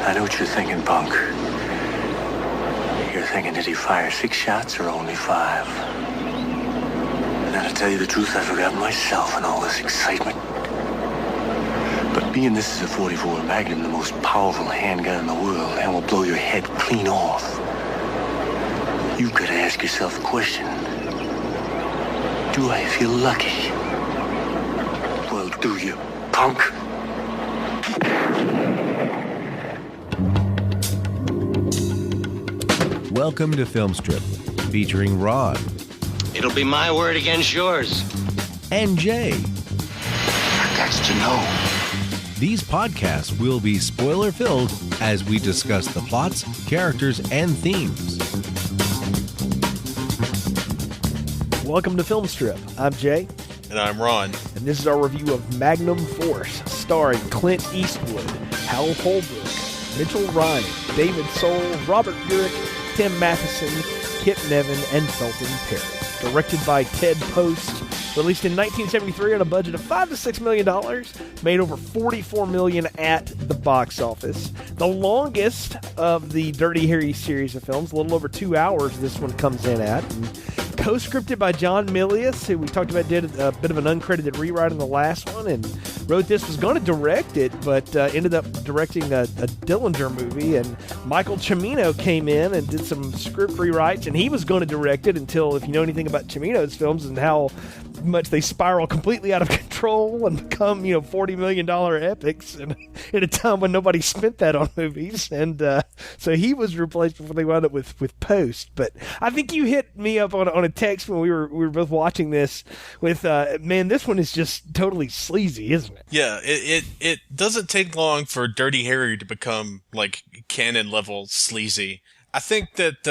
I know what you're thinking, punk. You're thinking, did he fire 6 shots or only 5? And now, to tell you the truth, I forgot myself in all this excitement. But being this is a 44 Magnum, the most powerful handgun in the world, and will blow your head clean off, you've got to ask yourself the question, do I feel lucky? Well, do you, punk? Welcome to Film Strip, featuring Ron. It'll be my word against yours. And Jay. That's to know. These podcasts will be spoiler-filled as we discuss the plots, characters, and themes. Welcome to Film Strip. I'm Jay. And I'm Ron. And this is our review of Magnum Force, starring Clint Eastwood, Hal Holbrook, Mitchell Ryan, David Soul, Robert Urich, Tim Matheson, Kip Nevin, and Felton Perry. Directed by Ted Post. Released in 1973 on a budget of $5 to $6 million. Made over $44 million at the box office. The longest of the Dirty Harry series of films. A little over 2 hours this one comes in at. And co-scripted by John Milius, who we talked about did a bit of an uncredited rewrite in the last one, and wrote this, was going to direct it, but ended up directing a Dillinger movie, and Michael Cimino came in and did some script rewrites, and he was going to direct it until, if you know anything about Cimino's films and how much they spiral completely out of control and become, $40 million epics, and at a time when nobody spent that on movies, and so he was replaced before they wound up with Post. But I think you hit me up on a text when we were both watching this with, man, this one is just totally sleazy, isn't it? Yeah, it doesn't take long for Dirty Harry to become, like, canon level sleazy. I think that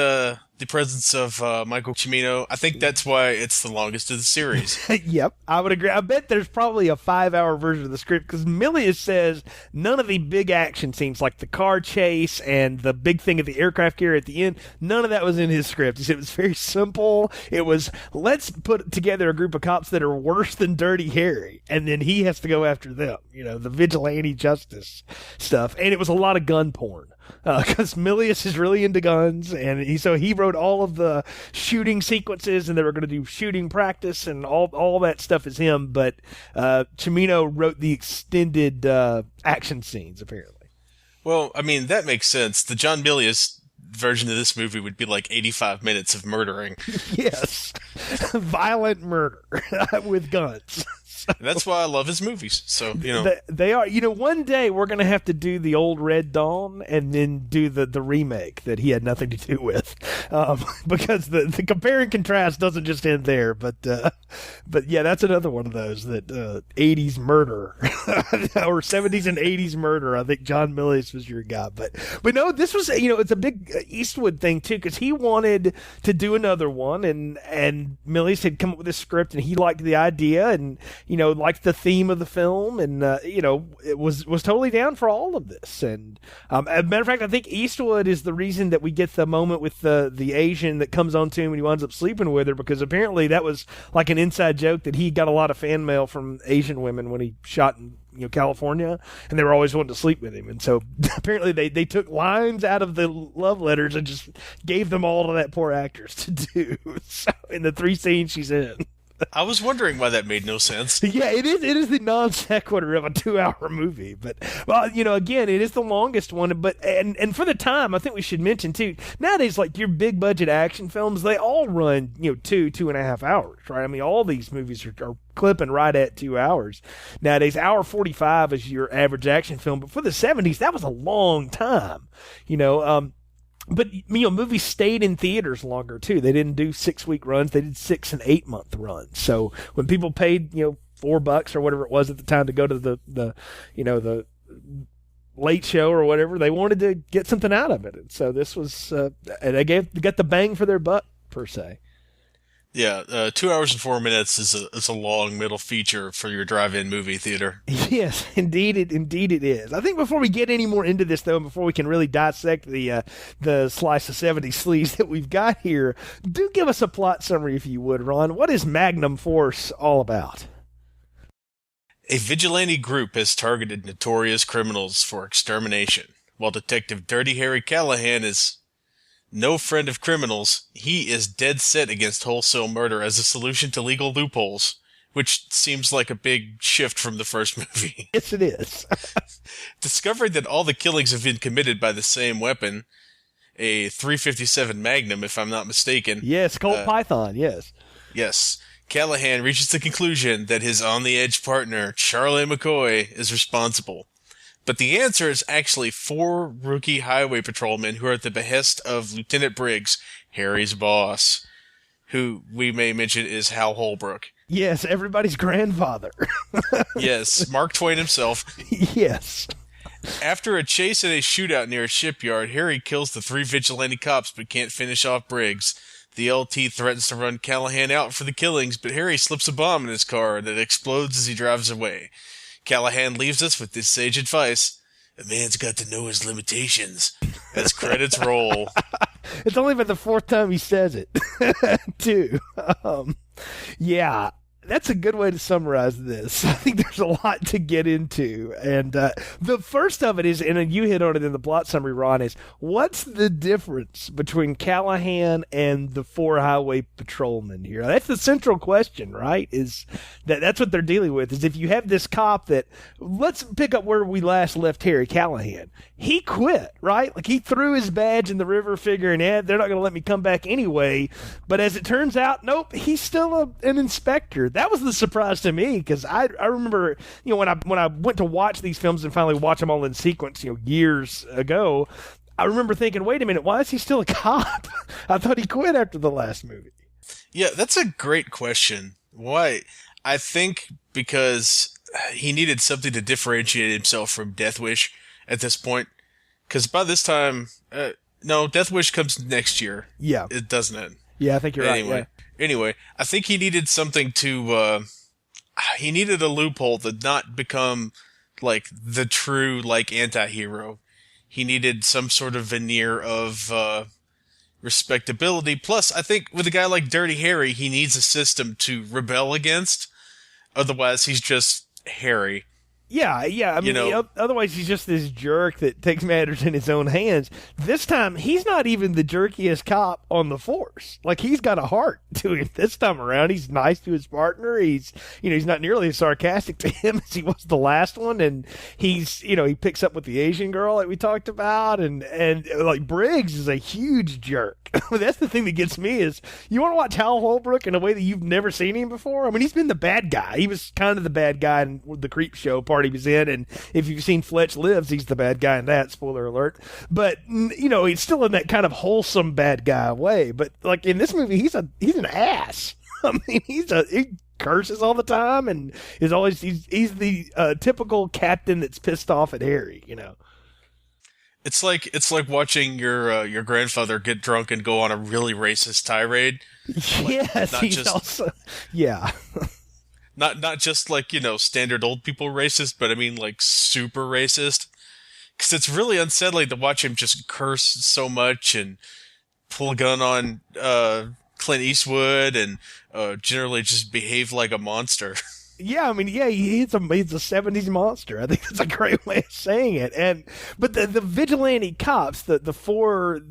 the presence of Michael Cimino, I think that's why it's the longest of the series. Yep, I would agree. I bet there's probably a 5-hour version of the script, because Milius says none of the big action scenes, like the car chase and the big thing at the aircraft carrier at the end, none of that was in his script. He said it was very simple. It was, let's put together a group of cops that are worse than Dirty Harry, and then he has to go after them, the vigilante justice stuff. And it was a lot of gun porn. Because Milius is really into guns, and he wrote all of the shooting sequences, and they were going to do shooting practice, and all that stuff is him. But Cimino wrote the extended action scenes, apparently. Well, I mean, that makes sense. The John Milius version of this movie would be like 85 minutes of murdering. Yes, violent murder with guns. That's why I love his movies. So, They are. One day we're going to have to do the old Red Dawn and then do the remake that he had nothing to do with. Because the compare and contrast doesn't just end there. But yeah, that's another one of those that 80s murder or 70s and 80s murder. I think John Milius was your guy. But no, this was, it's a big Eastwood thing too, because he wanted to do another one, and Milius had come up with this script, and he liked the idea, and liked the theme of the film, and it was totally down for all of this. And as a matter of fact, I think Eastwood is the reason that we get the moment with the Asian that comes on to him and he winds up sleeping with her, because apparently that was like an inside joke that he got a lot of fan mail from Asian women when he shot in California, and they were always wanting to sleep with him. And so apparently they took lines out of the love letters and just gave them all to that poor actress to do. So in the 3 scenes she's in. I was wondering why that made no sense. Yeah, it is the non sequitur of a 2-hour movie. But, well, again, it is the longest one. But and for the time, I think we should mention, too, nowadays, like your big budget action films, they all run, 2.5 hours, right? I mean, all these movies are clipping right at 2 hours. Nowadays, hour 45 is your average action film. But for the 70s, that was a long time, But, movies stayed in theaters longer, too. They didn't do 6-week runs. They did 6 and 8 month runs. So when people paid, $4 or whatever it was at the time to go to the late show or whatever, they wanted to get something out of it. And so this was, they got the bang for their buck, per se. Yeah, 2 hours and 4 minutes is a long middle feature for your drive-in movie theater. Yes, indeed it is. I think before we get any more into this, though, and before we can really dissect the slice of 70s sleaze that we've got here, do give us a plot summary, if you would, Ron. What is Magnum Force all about? A vigilante group has targeted notorious criminals for extermination. while Detective Dirty Harry Callahan is no friend of criminals. He is dead set against wholesale murder as a solution to legal loopholes, which seems like a big shift from the first movie. Yes, it is. Discovering that all the killings have been committed by the same weapon, a .357 Magnum, if I'm not mistaken. Yes, Colt Python, yes. Yes. Callahan reaches the conclusion that his on-the-edge partner, Charlie McCoy, is responsible. But the answer is actually 4 rookie highway patrolmen who are at the behest of Lieutenant Briggs, Harry's boss, who we may mention is Hal Holbrook. Yes, everybody's grandfather. Yes, Mark Twain himself. Yes. After a chase and a shootout near a shipyard, Harry kills the 3 vigilante cops but can't finish off Briggs. The LT threatens to run Callahan out for the killings, but Harry slips a bomb in his car that explodes as he drives away. Callahan leaves us with this sage advice: a man's got to know his limitations. As credits roll. It's only about the 4th time he says it, too. Yeah, that's a good way to summarize this. I think there's a lot to get into. And the first of it is, and you hit on it in the plot summary, Ron, is what's the difference between Callahan and the 4 highway patrolmen here? That's the central question, right? Is that's what they're dealing with, is if you have this cop that, let's pick up where we last left Harry Callahan. He quit, right? Like, he threw his badge in the river figuring, they're not going to let me come back anyway. But as it turns out, nope, he's still an inspector. That was the surprise to me, because I remember, when I went to watch these films and finally watch them all in sequence, years ago, I remember thinking, wait a minute, why is he still a cop? I thought he quit after the last movie. Yeah, that's a great question. Why? I think because he needed something to differentiate himself from Death Wish at this point. Because by this time, no, Death Wish comes next year. Yeah. It doesn't it? Yeah, I think you're right. Yeah. Anyway, I think he needed something to, he needed a loophole to not become, like, the true, like, anti-hero. He needed some sort of veneer of, respectability. Plus, I think with a guy like Dirty Harry, he needs a system to rebel against. Otherwise, he's just Harry. Yeah. I mean, otherwise he's just this jerk that takes matters in his own hands. This time, he's not even the jerkiest cop on the force. Like, he's got a heart to him this time around. He's nice to his partner. He's not nearly as sarcastic to him as he was the last one. And he's, he picks up with the Asian girl that we talked about. And like, Briggs is a huge jerk. That's the thing that gets me is, you want to watch Hal Holbrook in a way that you've never seen him before? I mean, he's been the bad guy. He was kind of the bad guy in the Creep Show part he was in, and if you've seen Fletch Lives, he's the bad guy in that, spoiler alert. But he's still in that kind of wholesome bad guy way. But like, in this movie, he's an ass. I mean, he curses all the time, and is always he's the typical captain that's pissed off at Harry. It's like watching your grandfather get drunk and go on a really racist tirade. Yes, he's also, yeah. Not just like, standard old people racist, but I mean like super racist. Because it's really unsettling to watch him just curse so much and pull a gun on Clint Eastwood and generally just behave like a monster. Yeah, I mean, he's a 70s monster. I think that's a great way of saying it. But the vigilante cops, the 4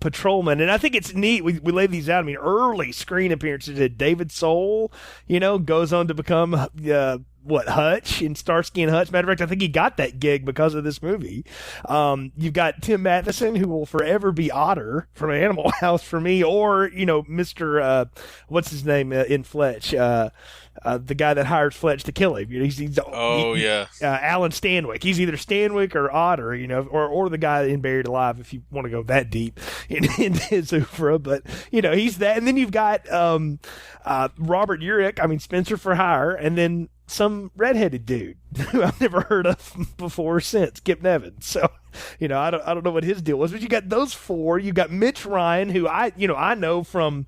patrolmen, and I think it's neat. We laid these out. I mean, early screen appearances. David Soul, goes on to become Hutch in Starsky and Hutch. Matter of fact, I think he got that gig because of this movie. You've got Tim Matheson, who will forever be Otter from Animal House for me, or Mr. What's his name in Fletch? The guy that hires Fletch to kill him. Alan Stanwyck. He's either Stanwyck or Otter, or the guy in Buried Alive, if you want to go that deep in his oeuvre. But, he's that. And then you've got Robert Urich, Spencer for Hire, and then some redheaded dude who I've never heard of before or since, Kip Nevins. So, I don't know what his deal was, but you got those 4. You got Mitch Ryan, who I know from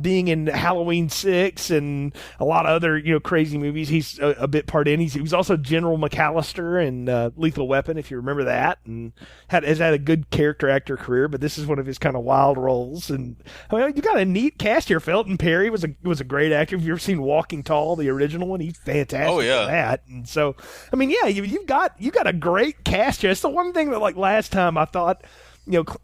being in Halloween 6 and a lot of other, crazy movies. He's a bit part in. He was also General McAllister in Lethal Weapon, if you remember that, and has had a good character actor career, but this is one of his kind of wild roles. And you got a neat cast here. Felton Perry was a great actor. If you've ever seen Walking Tall, the original one, he's fantastic. Oh, yeah. For that. And so I mean, yeah, you got a great cast here. It's the one thing that, like, last time I thought,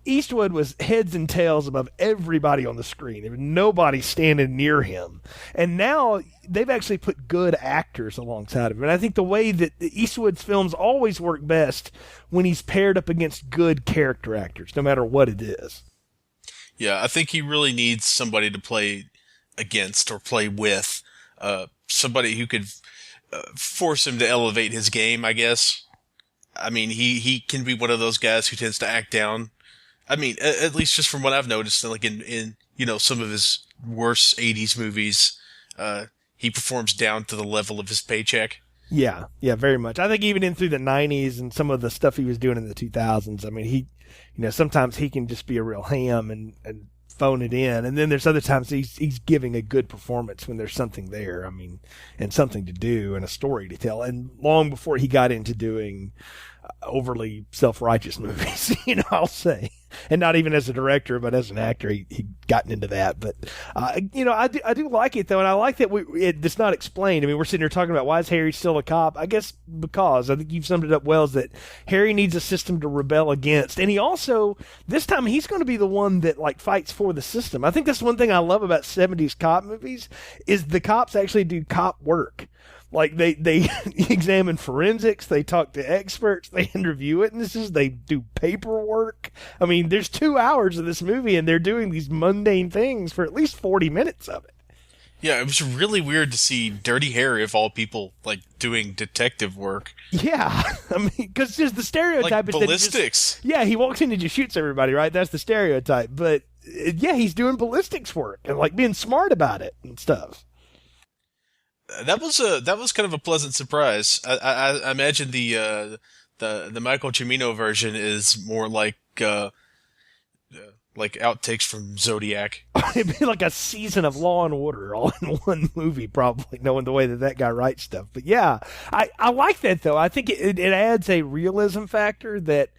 Eastwood was heads and tails above everybody on the screen. There was nobody standing near him. And now they've actually put good actors alongside of him. And I think the way that Eastwood's films always work best when he's paired up against good character actors, no matter what it is. Yeah, I think he really needs somebody to play against or play with. Somebody who could force him to elevate his game, I guess. I mean, he can be one of those guys who tends to act down. I mean, at least just from what I've noticed, like in some of his worst 80s movies, he performs down to the level of his paycheck. Yeah, very much. I think even in through the 90s and some of the stuff he was doing in the 2000s, I mean, he, sometimes he can just be a real ham and phone it in. And then there's other times he's giving a good performance when there's something there, I mean, and something to do and a story to tell. And long before he got into doing overly self-righteous movies, I'll say. And not even as a director, but as an actor, he gotten into that. But, I do like it, though, and I like that it's not explained. I mean, we're sitting here talking about why is Harry still a cop? I guess because, I think you've summed it up well, is that Harry needs a system to rebel against. And he also, this time, he's going to be the one that, like, fights for the system. I think that's one thing I love about 70s cop movies, is the cops actually do cop work. Like, they examine forensics, they talk to experts, they interview witnesses, they do paperwork. I mean, there's 2 hours of this movie, and they're doing these mundane things for at least 40 minutes of it. Yeah, it was really weird to see Dirty Harry, of all people, like, doing detective work. Yeah, I mean, because just the stereotype like is ballistics. That he walks in and just shoots everybody, right? That's the stereotype. But, yeah, he's doing ballistics work and, like, being smart about it and stuff. That was kind of a pleasant surprise. I imagine the Michael Cimino version is more like outtakes from Zodiac. It'd be like a season of Law and Order all in one movie, probably, knowing the way that guy writes stuff. But yeah, I like that, though. I think it adds a realism factor that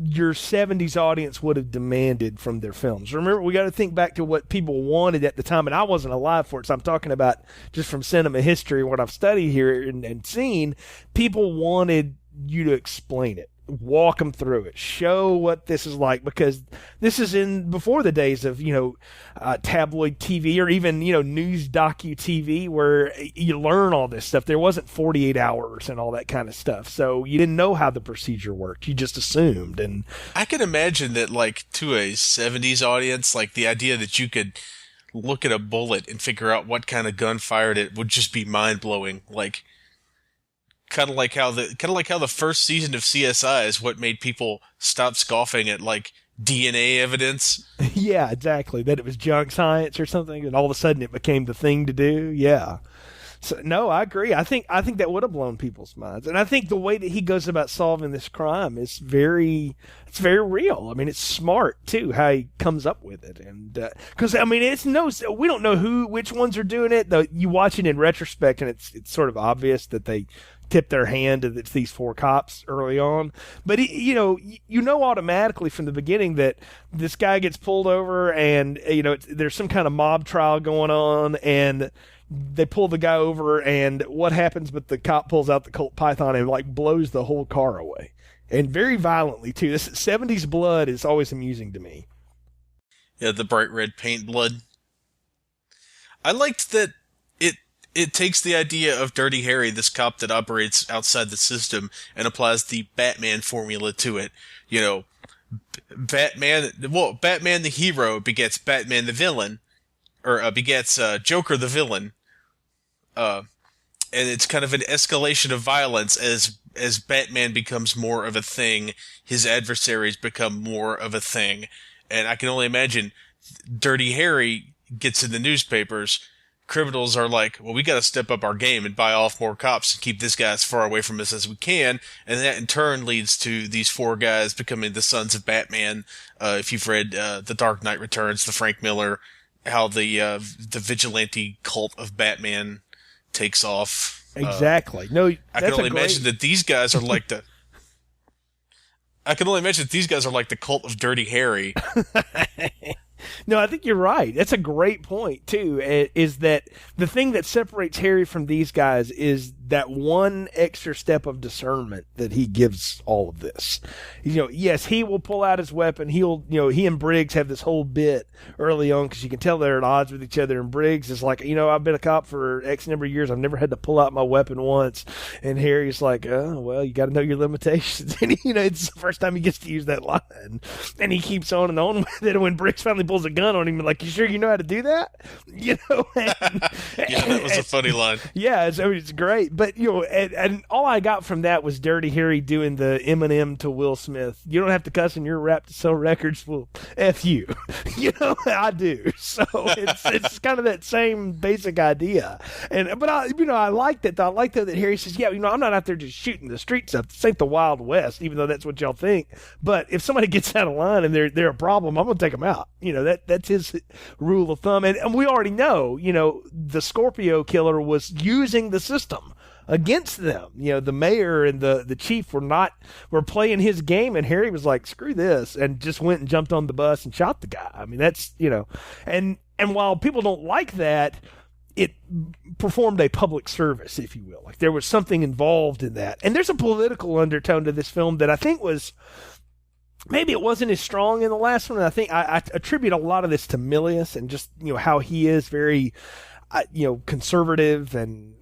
your 70s audience would have demanded from their films. Remember, we got to think back to what people wanted at the time, and I wasn't alive for it, so I'm talking about just from cinema history, what I've studied here and seen. People wanted you to explain it, walk them through it, show what this is like, because this is before the days of, tabloid TV or even, news docu-TV where you learn all this stuff. There wasn't 48 hours and all that kind of stuff. So you didn't know how the procedure worked. You just assumed. And I can imagine that, like, to a 70s audience, like, the idea that you could look at a bullet and figure out what kind of gun fired it would just be mind-blowing. Like, kind of like how the first season of CSI is what made people stop scoffing at, like, DNA evidence. Yeah, exactly. That it was junk science or something, and all of a sudden it became the thing to do. Yeah. So no, I agree. I think that would have blown people's minds, and I think the way that he goes about solving this crime is very real. I mean, it's smart too how he comes up with it, and because I mean, we don't know which ones are doing it. Though you watch it in retrospect, and it's sort of obvious that they tip their hand to these 4 cops early on. But, you know automatically from the beginning that this guy gets pulled over and, there's some kind of mob trial going on, and they pull the guy over, and what happens but the cop pulls out the Colt Python and, like, blows the whole car away. And very violently, too. This 70s blood is always amusing to me. Yeah, the bright red paint blood. I liked that it takes the idea of Dirty Harry, this cop that operates outside the system, and applies the Batman formula to it. Batman the hero begets Batman the villain, or begets Joker the villain. And it's kind of an escalation of violence as Batman becomes more of a thing, his adversaries become more of a thing. And I can only imagine Dirty Harry gets in the newspapers. Criminals are like, well, we got to step up our game and buy off more cops and keep this guy as far away from us as we can. And that in turn leads to these 4 guys becoming the sons of Batman. If you've read The Dark Knight Returns, the Frank Miller, how the vigilante cult of Batman takes off. Exactly. I can only imagine that these guys are like the. I can only imagine that these guys are like the cult of Dirty Harry. No, I think you're right. That's a great point, too, is that the thing that separates Harry from these guys is that one extra step of discernment that he gives all of this. Yes, he will pull out his weapon. He and Briggs have this whole bit early on because you can tell they're at odds with each other. And Briggs is like, I've been a cop for X number of years. I've never had to pull out my weapon once. And Harry's like, oh, well, you got to know your limitations. And, it's the first time he gets to use that line. And he keeps on and on with it. And when Briggs finally pulls a gun on him, like, you sure you know how to do that? And, yeah, that was a funny line. Yeah, it's great. But, and all I got from that was Dirty Harry doing the Eminem to Will Smith. You don't have to cuss and you're rapped to sell records. Well, F you. I do. So it's kind of that same basic idea. But I like that. I like that Harry says, yeah, I'm not out there just shooting the streets up. This ain't the Wild West, even though that's what y'all think. But if somebody gets out of line and they're a problem, I'm going to take them out. That's his rule of thumb. And we already know, the Scorpio killer was using the system against them. The mayor and the chief were playing his game, and Harry was like, screw this, and just went and jumped on the bus and shot the guy. I mean, that's, and while people don't like that, it performed a public service, if you will. Like, there was something involved in that. And there's a political undertone to this film that I think was, maybe it wasn't as strong in the last one. I think I attribute a lot of this to Milius and just, how he is very, conservative and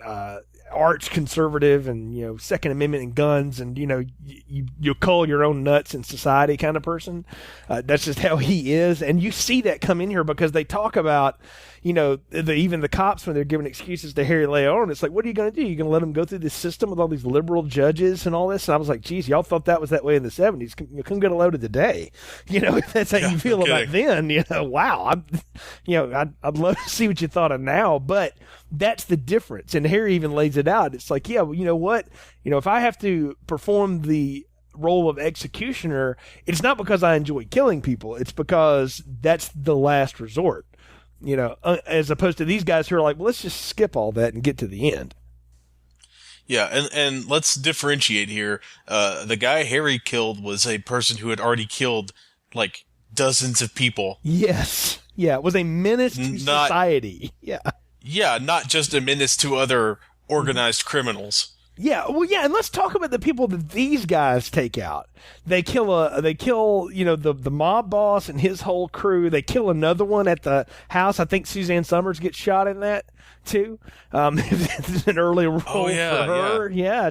arch conservative and, Second Amendment and guns and, you call your own nuts in society kind of person. That's just how he is. And you see that come in here because they talk about, even the cops, when they're giving excuses to Harry Leon, it's like, what are you going to do? You're going to let him go through this system with all these liberal judges and all this? And I was like, geez, y'all thought that was that way in the 70s. Come get a load of today. If that's how you feel about then, wow. I'd love to see what you thought of now, but that's the difference. And Harry even lays it out. It's like, yeah, well, you know what? If I have to perform the role of executioner, it's not because I enjoy killing people. It's because that's the last resort. As opposed to these guys who are like, well, let's just skip all that and get to the end. Yeah, and let's differentiate here. The guy Harry killed was a person who had already killed, like, dozens of people. Yes. Yeah, it was a menace to society. Yeah. Yeah, not just a menace to other organized criminals. Yeah, well, yeah, and let's talk about the people that these guys take out. They kill the mob boss and his whole crew. They kill another one at the house. I think Suzanne Summers gets shot in that too. It's an early role for her. Yeah, I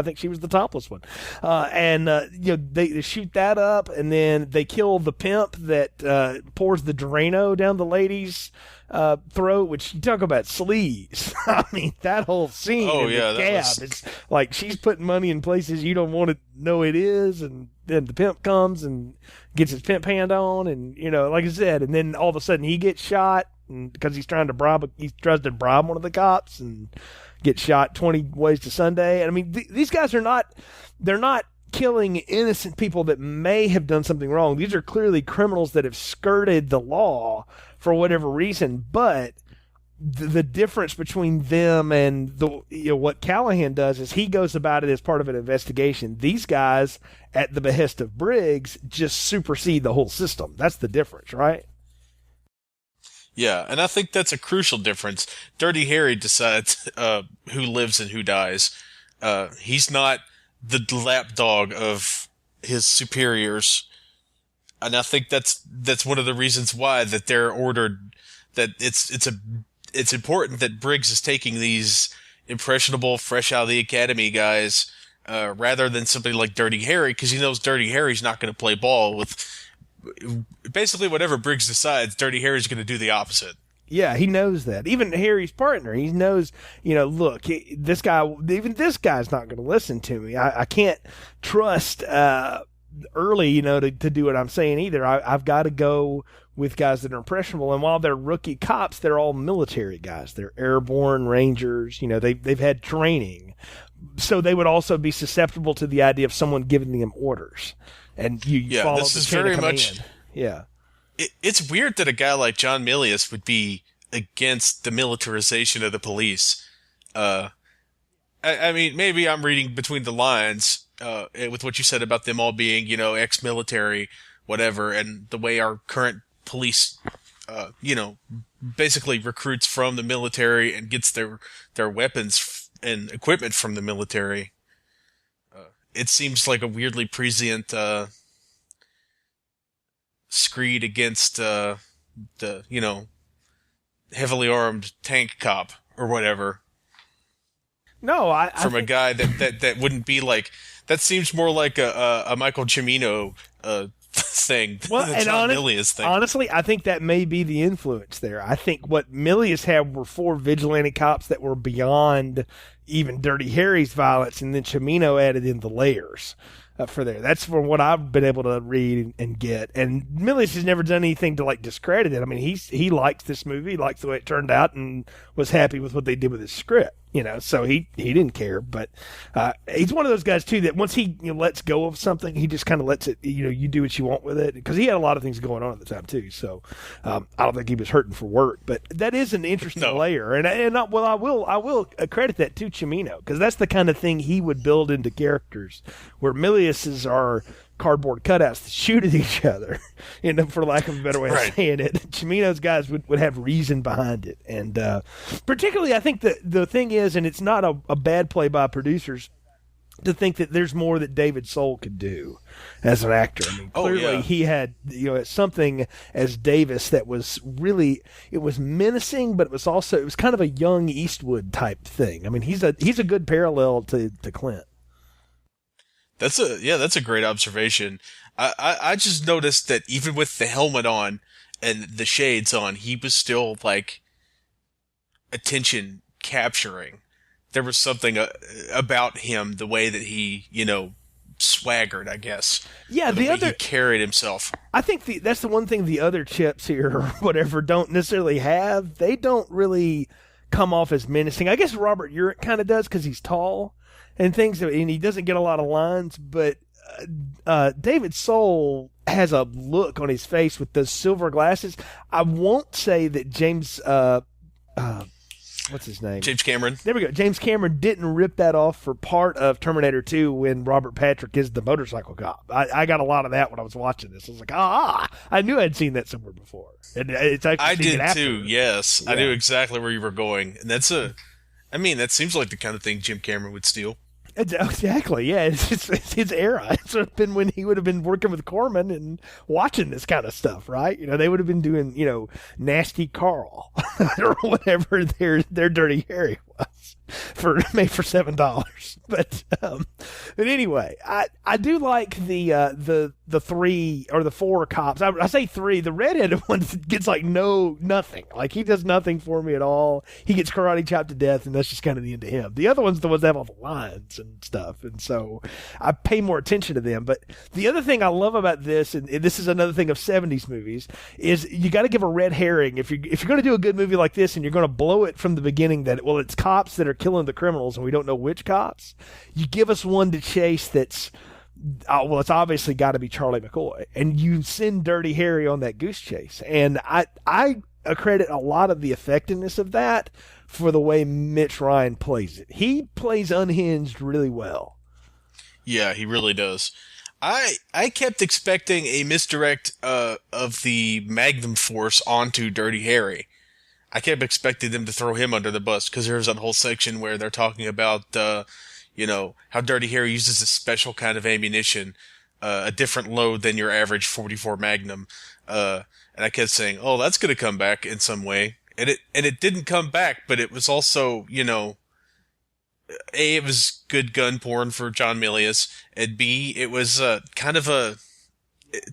think she was the topless one. They shoot that up, and then they kill the pimp that pours the Drano down the lady's throat, which you talk about sleaze. I mean, that whole scene in the cab, it's like she's putting money in places you don't want to know it is, and then the pimp comes and gets his pimp hand on, and like I said, and then all of a sudden he gets shot because he tries to bribe one of the cops and gets shot 20 ways to Sunday. And I mean, these guys they're not killing innocent people that may have done something wrong. These are clearly criminals that have skirted the law for whatever reason, but the difference between them and what Callahan does is he goes about it as part of an investigation. These guys, at the behest of Briggs, just supersede the whole system. That's the difference, right? Yeah, and I think that's a crucial difference. Dirty Harry decides who lives and who dies. He's not the lapdog of his superiors. And I think that's one of the reasons why that they're ordered, that it's important that Briggs is taking these impressionable, fresh out of the academy guys, rather than somebody like Dirty Harry, because he knows Dirty Harry's not going to play ball with basically whatever Briggs decides. Dirty Harry's going to do the opposite. Yeah, he knows that. Even Harry's partner, he knows, look, this guy's not going to listen to me. I can't trust early, to do what I'm saying either. I've got to go with guys that are impressionable. And while they're rookie cops, they're all military guys. They're airborne rangers. They've had training. So they would also be susceptible to the idea of someone giving them orders. And you follow this the is chain very of command. much. Yeah. It's weird that a guy like John Milius would be against the militarization of the police. I mean, maybe I'm reading between the lines with what you said about them all being, ex-military, whatever, and the way our current police, basically recruits from the military and gets their weapons and equipment from the military. It seems like a weirdly prescient screed against the heavily armed tank cop or whatever. No, I from a guy that wouldn't be like, that seems more like a Michael Cimino thing than the John Milius thing. Honestly, I think that may be the influence there. I think what Milius had were 4 vigilante cops that were beyond even Dirty Harry's violence, and then Cimino added in the layers for there. That's from what I've been able to read and get. And Milius has never done anything to like discredit it. I mean, he likes this movie, he likes the way it turned out, and was happy with what they did with his script. So he didn't care, but he's one of those guys too that once he lets go of something, he just kind of lets it. You do what you want with it, because he had a lot of things going on at the time too. So I don't think he was hurting for work, but that is an interesting layer, and I will credit that to Cimino, because that's the kind of thing he would build into characters, where Milius's are cardboard cutouts that shoot at each other, for lack of a better way of saying it. Cimino's guys would have reason behind it. And particularly, I think the thing is, and it's not a bad play by producers, to think that there's more that David Soul could do as an actor. I mean, clearly he had something as Davis that was really, it was menacing, but it was kind of a young Eastwood type thing. I mean, he's a good parallel to Clint. That's a great observation. I just noticed that even with the helmet on and the shades on, he was still like attention capturing. There was something about him, the way that he, swaggered, I guess. Yeah, the way he carried himself. I think that's the one thing the other chips here or whatever don't necessarily have. They don't really come off as menacing. I guess Robert Urich kind of does, because he's tall and things, and he doesn't get a lot of lines, but David Soul has a look on his face with those silver glasses. I won't say that James what's his name? James Cameron. There we go. James Cameron didn't rip that off for part of Terminator 2 when Robert Patrick is the motorcycle cop. I got a lot of that when I was watching this. I was like, I knew I'd seen that somewhere before. And it's actually I did too, yes. Yeah. I knew exactly where you were going. And that seems like the kind of thing Jim Cameron would steal. Exactly, yeah. It's his era. It's been when he would have been working with Corman and watching this kind of stuff, right? They would have been doing, Nasty Carl or whatever their Dirty Harry was made for $7. But anyway, I do like the 3 or the 4 cops. I say 3. The redheaded one gets like nothing. Like, he does nothing for me at all. He gets karate chopped to death, and that's just kind of the end of him. The other one's the ones that have all the lines and stuff, and so I pay more attention to them. But the other thing I love about this, and this is another thing of 70s movies, is you got to give a red herring. If you're going to do a good movie like this and you're going to blow it from the beginning that, well, it's cops that are killing the criminals and we don't know which cops, you give us one to chase that's it's obviously got to be Charlie McCoy, and you send Dirty Harry on that goose chase. And I credit a lot of the effectiveness of that for the way Mitch Ryan plays it. He plays unhinged really well. Yeah, he really does. I kept expecting a misdirect of the Magnum Force onto Dirty Harry. I kept expecting them to throw him under the bus, because there's that whole section where they're talking about how Dirty Harry uses a special kind of ammunition, a different load than your average 44 Magnum. And I kept saying, oh, that's going to come back in some way. And it didn't come back, but it was also, A, it was good gun porn for John Milius, and B, it was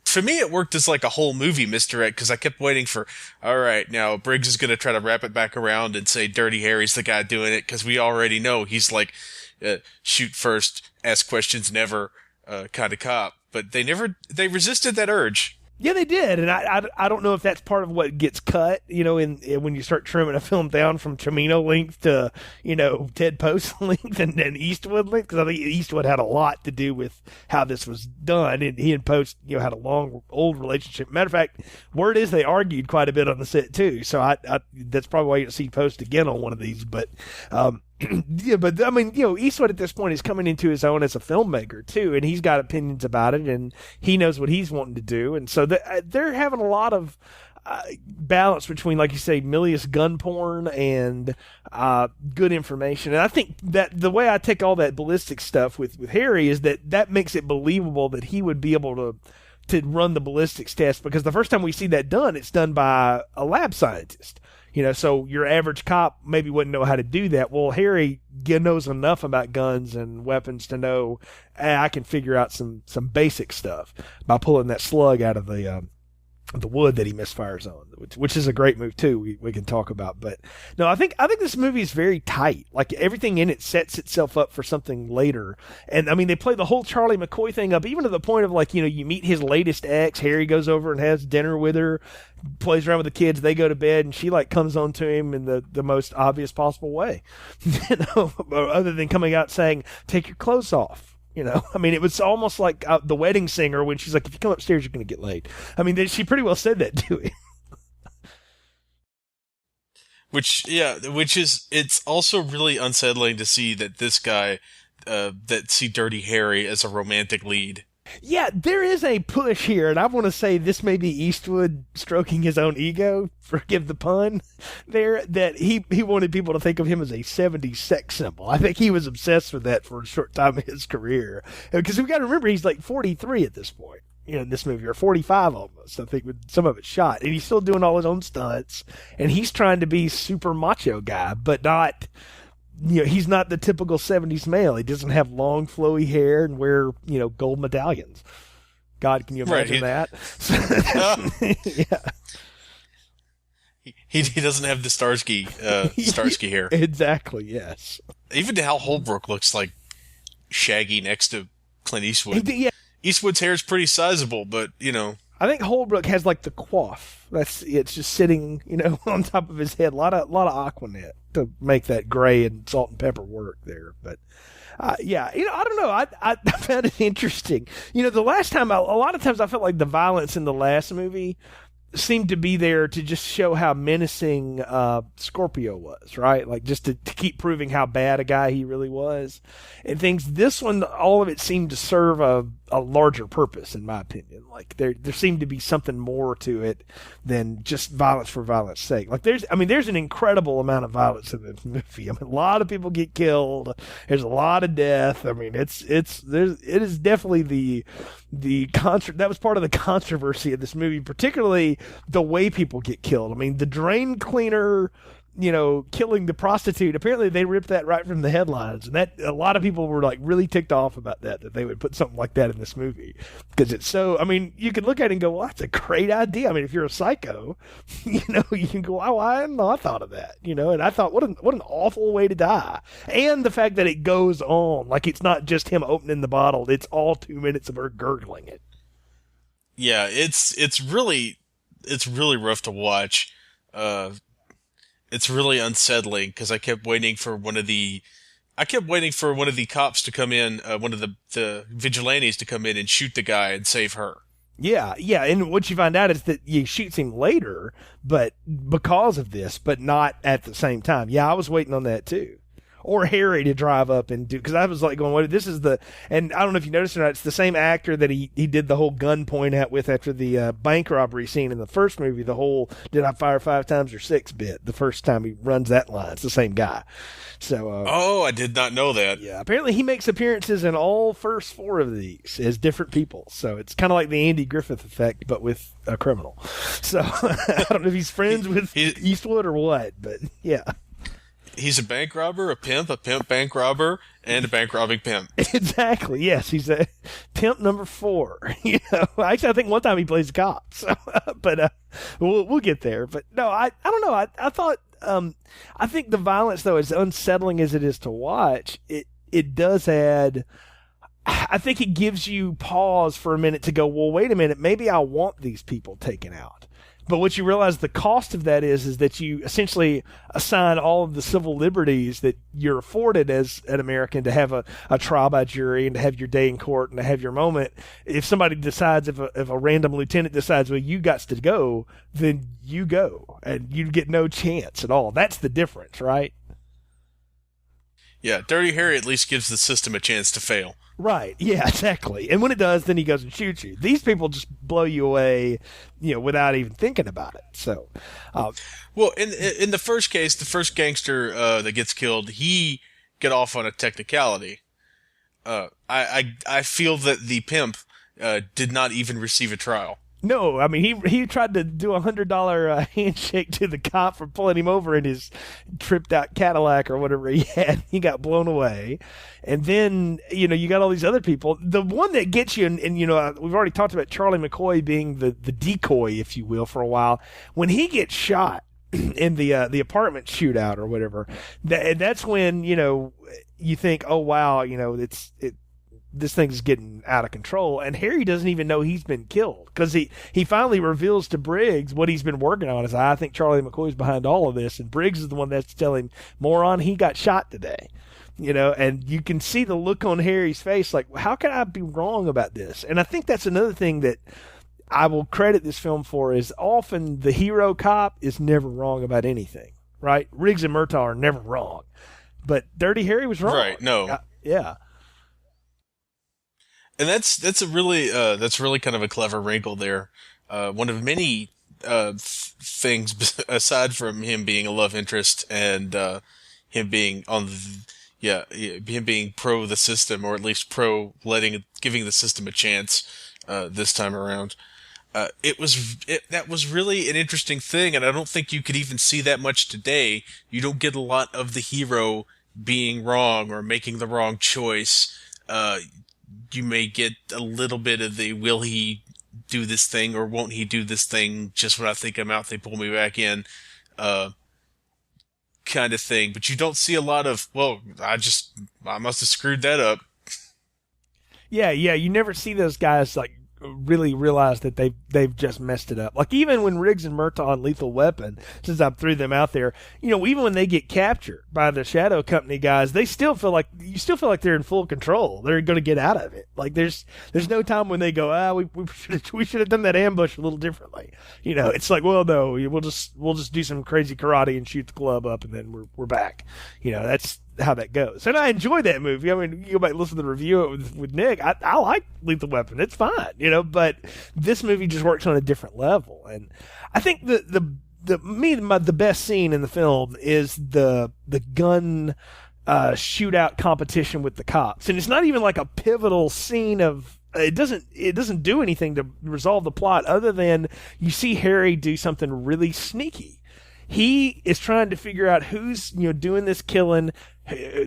for me, it worked as like a whole movie misdirect, because I kept waiting for, all right, now Briggs is going to try to wrap it back around and say Dirty Harry's the guy doing it, because we already know he's like, shoot first, ask questions never kind of cop. But they resisted that urge. Yeah, they did, and I don't know if that's part of what gets cut, when you start trimming a film down from Cimino length to, Ted Post length and Eastwood length, because I think Eastwood had a lot to do with how this was done, and he and Post, had a long, old relationship. Matter of fact, word is they argued quite a bit on the set, too, so I that's probably why you see Post again on one of these, but... yeah, but I mean, Eastwood at this point is coming into his own as a filmmaker too, and he's got opinions about it, and he knows what he's wanting to do, and so they're having a lot of balance between, like you say, milious gun porn and good information. And I think that the way I take all that ballistic stuff with Harry is that makes it believable that he would be able to run the ballistics test, because the first time we see that done, it's done by a lab scientist. So your average cop maybe wouldn't know how to do that. Well, Harry knows enough about guns and weapons to know, I can figure out some basic stuff by pulling that slug out of the wood that he misfires on, which is a great move too. We can talk about, but no, I think this movie is very tight. Like, everything in it sets itself up for something later. And I mean, they play the whole Charlie McCoy thing up, even to the point of, like, you meet his latest ex. Harry goes over and has dinner with her, plays around with the kids. They go to bed, and she like comes on to him in the most obvious possible way, other than coming out saying, "Take your clothes off." I mean, it was almost like the wedding singer when she's like, "If you come upstairs, you're going to get laid." I mean, she pretty well said that to him. Which is, it's also really unsettling to see that this guy, see Dirty Harry as a romantic lead. Yeah, there is a push here, and I want to say this may be Eastwood stroking his own ego, forgive the pun, there, that he wanted people to think of him as a 70s sex symbol. I think he was obsessed with that for a short time in his career. Because we've got to remember, he's like 43 at this point, in this movie, or 45 almost, I think, with some of it shot. And he's still doing all his own stunts, and he's trying to be super macho guy, but not... he's not the typical 70s male. He doesn't have long, flowy hair and wear, gold medallions. God, can you imagine that? Yeah. He doesn't have the Starsky hair. Exactly, yes. Even Hal Holbrook looks like Shaggy next to Clint Eastwood. Yeah. Eastwood's hair is pretty sizable, but, I think Holbrook has like the coif. It's just sitting, on top of his head. A lot of Aquanet to make that gray and salt and pepper work there. But yeah, I don't know. I found it interesting. The last time, a lot of times I felt like the violence in the last movie seemed to be there to just show how menacing Scorpio was, right? Like, just to keep proving how bad a guy he really was and things. This one, all of it seemed to serve a larger purpose, in my opinion. Like, there seemed to be something more to it than just violence for violence sake. Like, there's an incredible amount of violence in this movie. I mean, a lot of people get killed. There's a lot of death. I mean, it is definitely that was part of the controversy of this movie, particularly the way people get killed. I mean, the drain cleaner, killing the prostitute. Apparently they ripped that right from the headlines, and that a lot of people were like really ticked off about that they would put something like that in this movie, because it's so, I mean, you could look at it and go, well, that's a great idea. I mean, if you're a psycho, you can go, oh, I hadn't thought of that, and I thought, what an awful way to die. And the fact that it goes on, like, it's not just him opening the bottle, it's all 2 minutes of her gurgling it. Yeah, it's really rough to watch. It's really unsettling, because I kept waiting for one of the cops to come in, one of the vigilantes to come in and shoot the guy and save her. Yeah, and what you find out is that he shoots him later, but because of this, but not at the same time. Yeah, I was waiting on that too. Or Harry to drive up and do, because I was like going, what, this is and I don't know if you noticed or not, it's the same actor that he did the whole gun point at with after the bank robbery scene in the first movie, the whole "did I fire 5 times or 6" bit, the first time he runs that line. It's the same guy. So I did not know that. Yeah, apparently he makes appearances in all first 4 of these as different people. So it's kind of like the Andy Griffith effect, but with a criminal. So I don't know if he's friends with Eastwood or what, but yeah. He's a bank robber, a pimp bank robber, and a bank robbing pimp. Exactly. Yes, he's a pimp number 4. Actually, I think one time he plays a cop. So, but we'll get there. But no, I don't know. I thought I think the violence, though, as unsettling as it is to watch, it does add. I think it gives you pause for a minute to go, well, wait a minute, maybe I want these people taken out. But what you realize the cost of that is that you essentially assign all of the civil liberties that you're afforded as an American to have a trial by jury and to have your day in court and to have your moment. If somebody decides, if a random lieutenant decides, well, you got to go, then you go and you get no chance at all. That's the difference, right? Yeah, Dirty Harry at least gives the system a chance to fail. Right. Yeah, exactly. And when it does, then he goes and shoots you. These people just blow you away, without even thinking about it. So, well, in the first case, the first gangster that gets killed, he get off on a technicality. I feel that the pimp did not even receive a trial. no, I mean, he tried to do $100 handshake to the cop for pulling him over in his tripped out Cadillac or whatever he had. He got blown away. And then, you got all these other people. The one that gets you, and we've already talked about Charlie McCoy being the decoy, if you will, for a while. When he gets shot in the apartment shootout or whatever, that's when, you think, oh, wow, this thing's getting out of control, and Harry doesn't even know he's been killed because he finally reveals to Briggs what he's been working on. Is I think Charlie McCoy's behind all of this, and Briggs is the one that's telling him, moron, he got shot today. And you can see the look on Harry's face, like, how can I be wrong about this? And I think that's another thing that I will credit this film for is often the hero cop is never wrong about anything, right? Riggs and Murtaugh are never wrong, but Dirty Harry was wrong. Right? No. Yeah. And that's really kind of a clever wrinkle there. One of many things aside from him being a love interest and him being him being pro the system, or at least pro giving the system a chance this time around. That was really an interesting thing, and I don't think you could even see that much today. You don't get a lot of the hero being wrong or making the wrong choice. You may get a little bit of the will he do this thing or won't he do this thing, just when I think I'm out, they pull me back in, kind of thing. But you don't see a lot of, well, I must have screwed that up. Yeah, you never see those guys like really realize that they've just messed it up. Like even when Riggs and Murtaugh on Lethal Weapon, since I threw them out there, even when they get captured by the Shadow Company guys, you still feel like they're in full control. They're going to get out of it. Like there's no time when they go, we should have done that ambush a little differently. It's like, well, no, we'll just do some crazy karate and shoot the club up, and then we're back. That's how that goes. And I enjoy that movie. I mean, you go back and listen to the review with Nick. I like Lethal Weapon. It's fine, but this movie just works on a different level. And I think the best scene in the film is the gun shootout competition with the cops. And it's not even like a pivotal scene of it doesn't do anything to resolve the plot other than you see Harry do something really sneaky. He is trying to figure out who's doing this killing.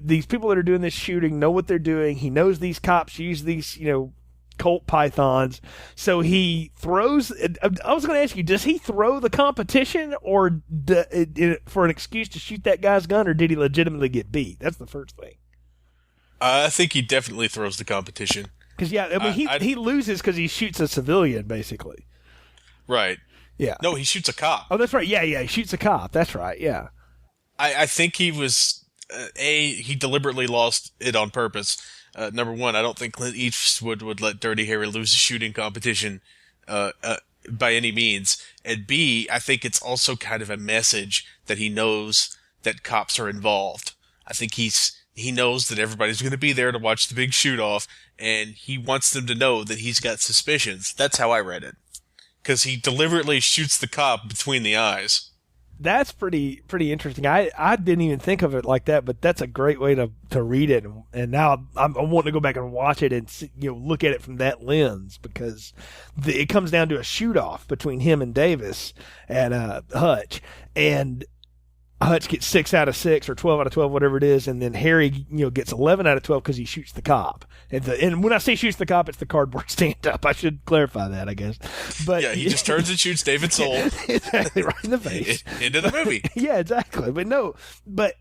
These people that are doing this shooting know what they're doing. He knows these cops use these Colt pythons. So he throws. I was going to ask you, does he throw the competition or for an excuse to shoot that guy's gun, or did he legitimately get beat? That's the first thing. I think he definitely throws the competition. Because he loses because he shoots a civilian basically. Right. Yeah. No, he shoots a cop. Oh, that's right. Yeah, he shoots a cop. That's right. Yeah. I think he was he deliberately lost it on purpose. Number one, I don't think Clint Eastwood would let Dirty Harry lose a shooting competition by any means. And B, I think it's also kind of a message that he knows that cops are involved. I think he knows that everybody's going to be there to watch the big shoot-off, and he wants them to know that he's got suspicions. That's how I read it. Because he deliberately shoots the cop between the eyes. That's pretty interesting. I didn't even think of it like that, but that's a great way to read it. And now I'm wanting to go back and watch it and see, look at it from that lens, because it comes down to a shoot-off between him and Davis and Hutch. And Hutch gets 6 out of 6 or 12 out of 12, whatever it is, and then Harry, gets 11 out of 12 because he shoots the cop. And when I say shoots the cop, it's the cardboard stand-up. I should clarify that, I guess. But yeah, he just turns and shoots David Soul. Exactly, right in the face. Into the movie. Yeah, exactly. But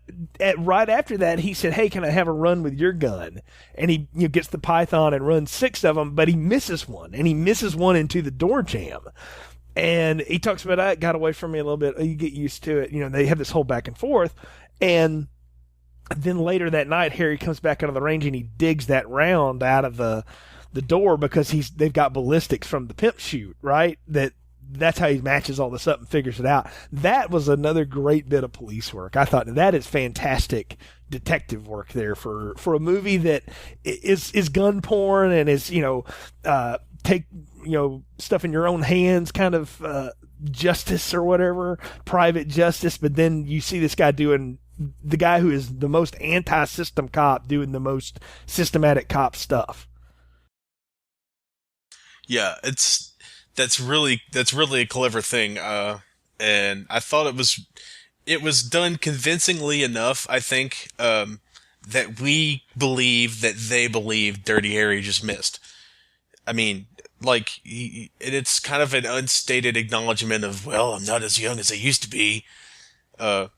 right after that, he said, "Hey, can I have a run with your gun?" And he gets the Python and runs 6 of them, but he misses one, and he misses one into the door jamb. And he talks about, it got away from me a little bit. You get used to it. They have this whole back and forth. And then later that night, Harry comes back out of the range and he digs that round out of the door because they've got ballistics from the pimp shoot, right? That's how he matches all this up and figures it out. That was another great bit of police work. I thought that is fantastic detective work there for a movie that is gun porn and is, take, stuff in your own hands kind of justice or whatever, private justice. But then you see this guy doing, the guy who is the most anti-system cop doing the most systematic cop stuff. Yeah, that's really a clever thing. And I thought it was done convincingly enough, I think, that we believe that they believe Dirty Harry just missed. I mean, like, it's kind of an unstated acknowledgement of, well, I'm not as young as I used to be, on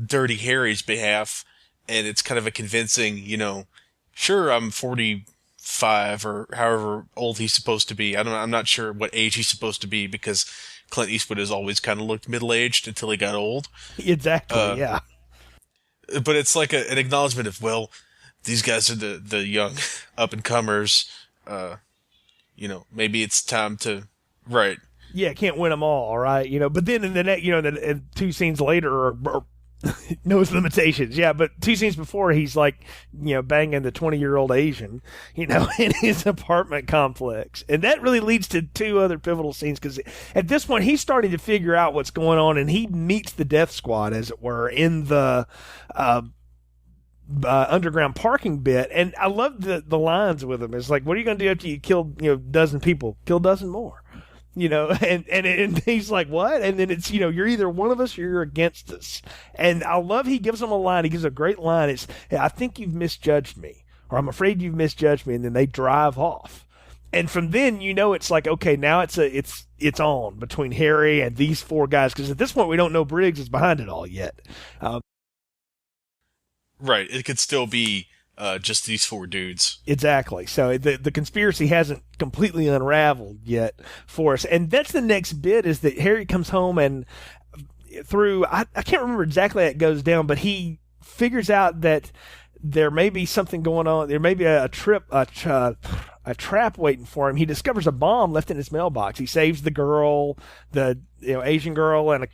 Dirty Harry's behalf, and it's kind of a convincing, sure, I'm 45 or however old he's supposed to be. I'm not sure what age he's supposed to be, because Clint Eastwood has always kind of looked middle-aged until he got old. Exactly, yeah. But it's like an acknowledgement of, well, these guys are the young up-and-comers. Maybe it's time to... Right. Yeah, can't win them all right? But then in the next, the 2 scenes later, or knows limitations. Yeah, but 2 scenes before, he's like, banging the 20-year-old Asian, in his apartment complex. And that really leads to 2 other pivotal scenes, because at this point, he's starting to figure out what's going on, and he meets the death squad, as it were, in the underground parking bit. And I love the lines with him. It's like, what are you going to do after you kill, a dozen people? Kill a dozen more. And he's like, what? And then it's, you're either one of us or you're against us. And I love he gives him a line. He gives a great line. It's, I think you've misjudged me, or I'm afraid you've misjudged me. And then they drive off. And from then, it's like, okay, now it's on between Harry and these 4 guys. Because at this point, we don't know Briggs is behind it all yet. Right. It could still be just these 4 dudes. Exactly. So the conspiracy hasn't completely unraveled yet for us. And that's the next bit, is that Harry comes home and through, I can't remember exactly how it goes down, but he figures out that there may be something going on. There may be a trap waiting for him. He discovers a bomb left in his mailbox. He saves the girl, the Asian girl, and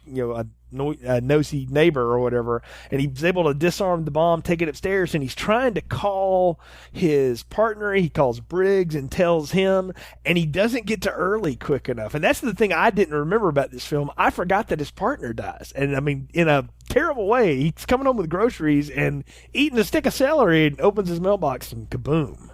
a nosy neighbor or whatever, and he's able to disarm the bomb, take it upstairs, and he's trying to call his partner. He calls Briggs and tells him, and he doesn't get to Early quick enough. And that's the thing I didn't remember about this film. I forgot that his partner dies, and I mean, in a terrible way. He's coming home with groceries and eating a stick of celery, and opens his mailbox and kaboom.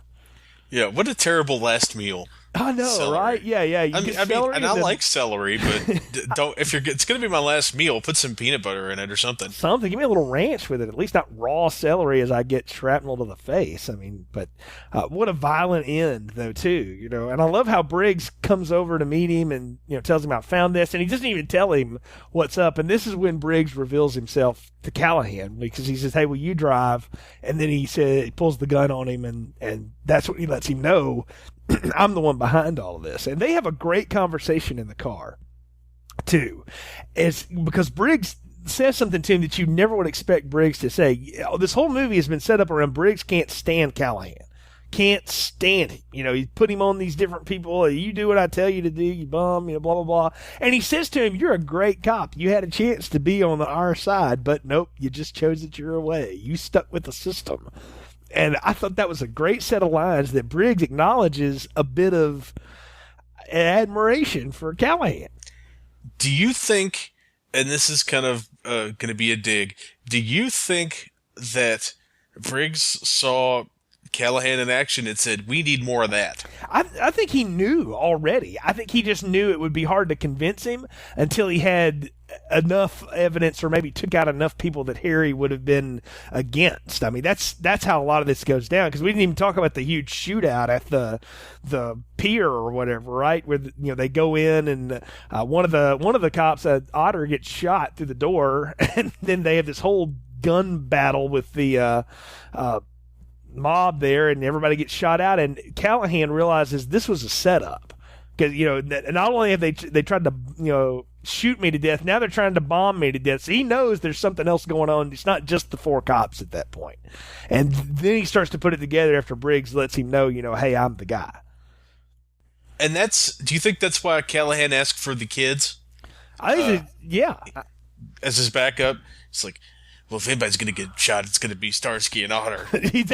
Yeah, what a terrible last meal. I know, celery. Right? Yeah. I mean, I like celery, but don't. If it's going to be my last meal, put some peanut butter in it or something. Something. Give me a little ranch with it. At least not raw celery as I get shrapnel to the face. I mean, but what a violent end, though, too. And I love how Briggs comes over to meet him and tells him I found this, and he doesn't even tell him what's up. And this is when Briggs reveals himself to Callahan, because he says, "Hey, will you drive?" And then he pulls the gun on him, and that's what he lets him know. I'm the one behind all of this. And they have a great conversation in the car, too. It's because Briggs says something to him that you never would expect Briggs to say. This whole movie has been set up around Briggs can't stand Callahan. Can't stand him. You put him on these different people. You do what I tell you to do, you bum, blah, blah, blah. And he says to him, you're a great cop. You had a chance to be on our side, but nope, you just chose it your way. You stuck with the system. And I thought that was a great set of lines that Briggs acknowledges a bit of admiration for Callahan. Do you think, and this is kind of going to be a dig, do you think that Briggs saw Callahan in action and said, we need more of that? I think he knew already. I think he just knew it would be hard to convince him until he had enough evidence, or maybe took out enough people that Harry would have been against. I mean, that's how a lot of this goes down, because we didn't even talk about the huge shootout at the pier or whatever, right? Where they go in and one of the cops, Otter, gets shot through the door, and then they have this whole gun battle with the mob there, and everybody gets shot out, and Callahan realizes this was a setup, because not only have they tried to shoot me to death, now they're trying to bomb me to death. So he knows there's something else going on. It's not just the 4 cops at that point. And then he starts to put it together after Briggs lets him know, hey, I'm the guy. And do you think that's why Callahan asked for the kids? I think yeah. As his backup. It's like, well, if anybody's going to get shot, it's going to be Starsky and Otter.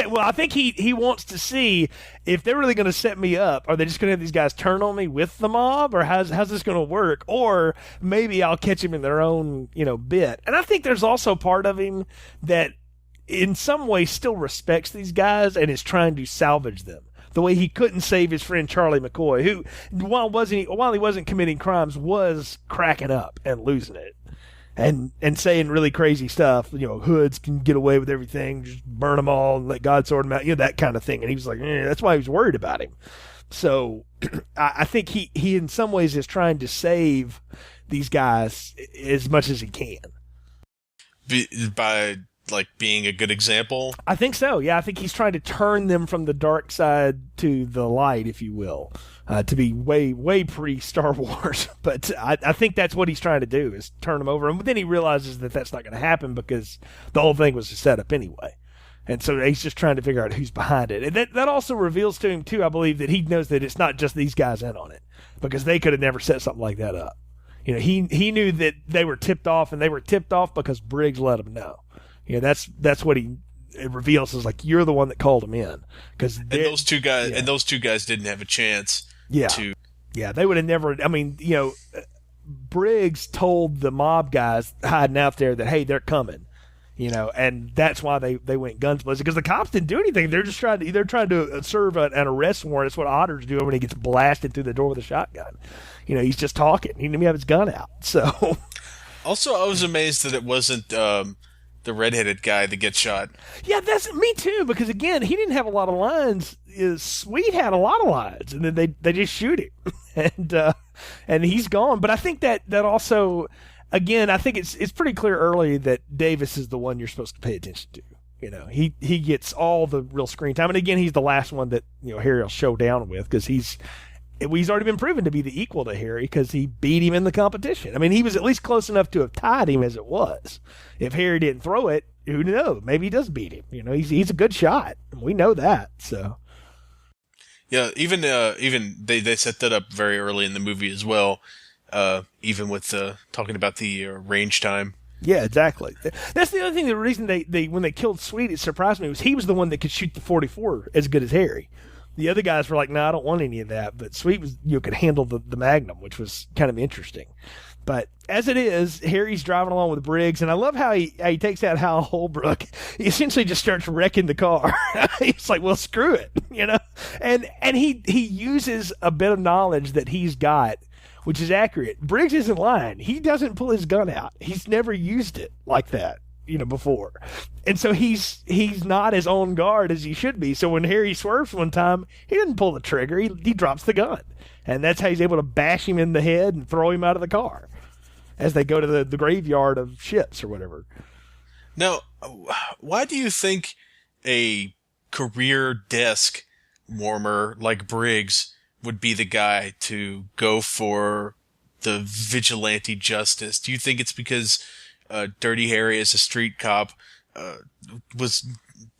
Well, I think he wants to see if they're really going to set me up. Are they just going to have these guys turn on me with the mob, or how's this going to work? Or maybe I'll catch him in their own bit. And I think there's also part of him that in some way still respects these guys and is trying to salvage them. The way he couldn't save his friend Charlie McCoy, who while he wasn't committing crimes, was cracking up and losing it. And saying really crazy stuff, hoods can get away with everything, just burn them all and let God sort them out, that kind of thing. And he was like, that's why he was worried about him. So I think he in some ways is trying to save these guys as much as he can. By being a good example? I think so, yeah. I think he's trying to turn them from the dark side to the light, if you will. To be way, way pre-Star Wars. But I think that's what he's trying to do, is turn them over. And then he realizes that that's not going to happen because the whole thing was a setup anyway. And so he's just trying to figure out who's behind it. And that also reveals to him, too, I believe, that he knows that it's not just these guys in on it. Because they could have never set something like that up. He knew that they were tipped off, and they were tipped off because Briggs let them know. That's what it reveals, is you're the one that called him in. And those two guys didn't have a chance. Yeah, they would have never. I mean, Briggs told the mob guys hiding out there that, hey, they're coming, and that's why they went guns blazing, because the cops didn't do anything. They're just trying to serve an arrest warrant. That's what Otters do when he gets blasted through the door with a shotgun. He's just talking. He didn't even have his gun out. So, also, I was amazed that it wasn't the redheaded guy that gets shot. Yeah, that's me too. Because again, he didn't have a lot of lines. Sweet had a lot of lines, and then they just shoot him, and he's gone. But I think that also, again, I think it's pretty clear early that Davis is the one you're supposed to pay attention to. He gets all the real screen time, and again, he's the last one that Harry will show down with, because he's already been proven to be the equal to Harry because he beat him in the competition. I mean, he was at least close enough to have tied him as it was. If Harry didn't throw it, who knows? Maybe he does beat him. He's a good shot. We know that. So. Yeah, even they set that up very early in the movie as well. Even with talking about the range time. Yeah, exactly. That's the other thing. The reason they when they killed Sweet, it surprised me, was he was the one that could shoot the .44 as good as Harry. The other guys were like, "No, I don't want any of that." But Sweet was could handle the Magnum, which was kind of interesting. But as it is, Harry's driving along with Briggs, and I love how he takes out Hal Holbrook. He essentially just starts wrecking the car. He's like, "Well, screw it," And he uses a bit of knowledge that he's got, which is accurate. Briggs isn't lying. He doesn't pull his gun out. He's never used it like that, before. And so he's not as on guard as he should be. So when Harry swerves one time, he doesn't pull the trigger. He drops the gun. And that's how he's able to bash him in the head and throw him out of the car as they go to the graveyard of ships or whatever. Now, why do you think a career desk warmer like Briggs would be the guy to go for the vigilante justice? Do you think it's because Dirty Harry, as a street cop,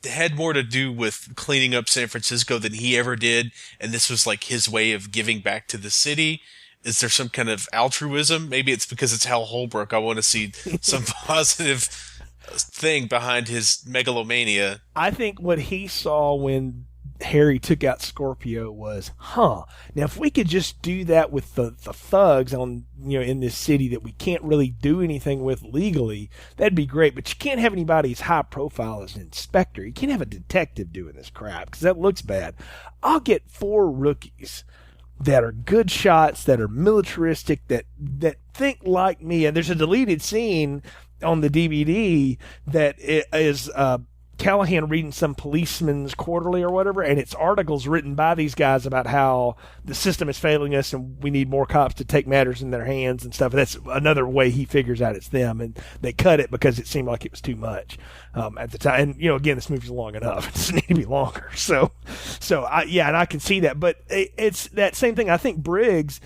had more to do with cleaning up San Francisco than he ever did, and this was his way of giving back to the city? Is there some kind of altruism? Maybe it's because it's Hal Holbrook. I want to see some positive thing behind his megalomania. I think what he saw when Harry took out Scorpio was, now if we could just do that with the thugs on in this city that we can't really do anything with legally, that'd be great. But you can't have anybody as high profile as an inspector. You can't have a detective doing this crap because that looks bad. I'll get 4 rookies that are good shots, that are militaristic, that think like me. And there's a deleted scene on the DVD that is Callahan reading some policeman's quarterly or whatever, and it's articles written by these guys about how the system is failing us and we need more cops to take matters in their hands and stuff. That's another way he figures out it's them, and they cut it because it seemed like it was too much at the time. And again, this movie's long enough; it doesn't need to be longer. So and I can see that, but it's that same thing. I think Briggs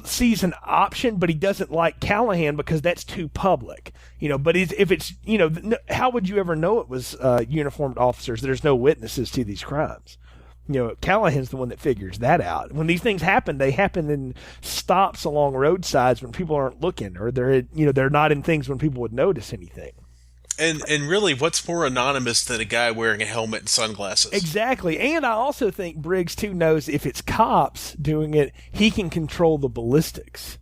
sees an option, but he doesn't like Callahan because that's too public, but if it's, how would you ever know it was uniformed officers? There's no witnesses to these crimes. Callahan's the one that figures that out. When these things happen, they happen in stops along roadsides when people aren't looking, or they're not in things when people would notice anything. And really, what's more anonymous than a guy wearing a helmet and sunglasses? Exactly. And I also think Briggs, too, knows if it's cops doing it, he can control the ballistics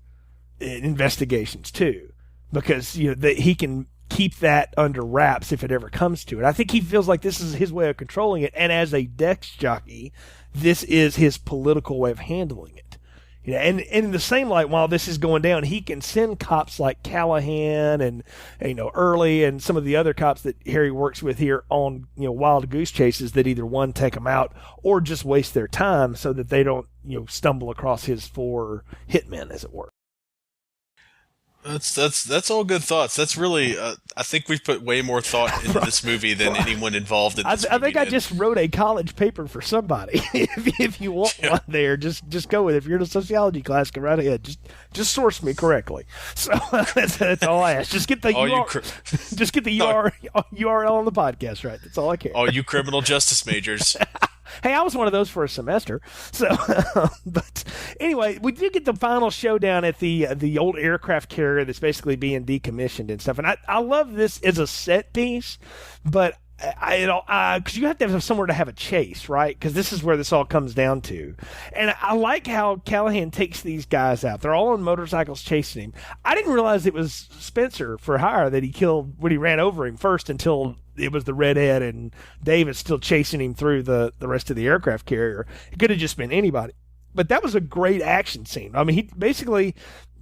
investigations, too. Because he can keep that under wraps if it ever comes to it. I think he feels like this is his way of controlling it. And as a desk jockey, this is his political way of handling it. And in the same light, while this is going down, he can send cops like Callahan and Early and some of the other cops that Harry works with here on wild goose chases that either one take them out or just waste their time so that they don't stumble across his 4 hitmen, as it were. That's all good thoughts. That's really, I think we've put way more thought into this movie than anyone involved in this movie. I think I just wrote a college paper for somebody. if you want one there, just go with it. If you're in a sociology class, go right ahead. Just source me correctly. So that's all I ask. Just get the URL on the podcast right. That's all I care. All you criminal justice majors. Hey, I was one of those for a semester. So, but anyway, we did get the final showdown at the old aircraft carrier that's basically being decommissioned and stuff. And I love this as a set piece, but because you have to have somewhere to have a chase, right? Because this is where this all comes down to. And I like how Callahan takes these guys out. They're all on motorcycles chasing him. I didn't realize it was Spencer for hire that he killed when he ran over him first until it was the redhead and Davis still chasing him through the rest of the aircraft carrier. It could have just been anybody. But that was a great action scene. I mean, he basically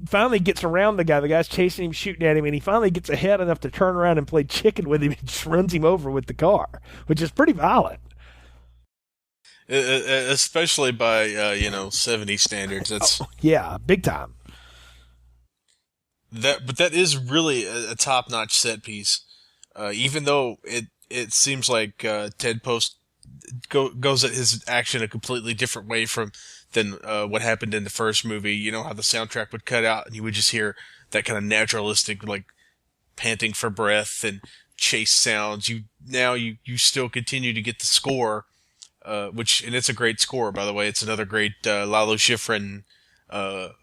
finally gets around the guy. The guy's chasing him, shooting at him, and he finally gets ahead enough to turn around and play chicken with him and just runs him over with the car, which is pretty violent. Especially by, 70 standards. That's yeah, big time. But that is really a top-notch set piece. Even though it seems like Ted Post goes at his action a completely different way than what happened in the first movie. You know how the soundtrack would cut out and you would just hear that kind of naturalistic, like panting for breath and chase sounds. You still continue to get the score, and it's a great score, by the way. It's another great Lalo Schifrin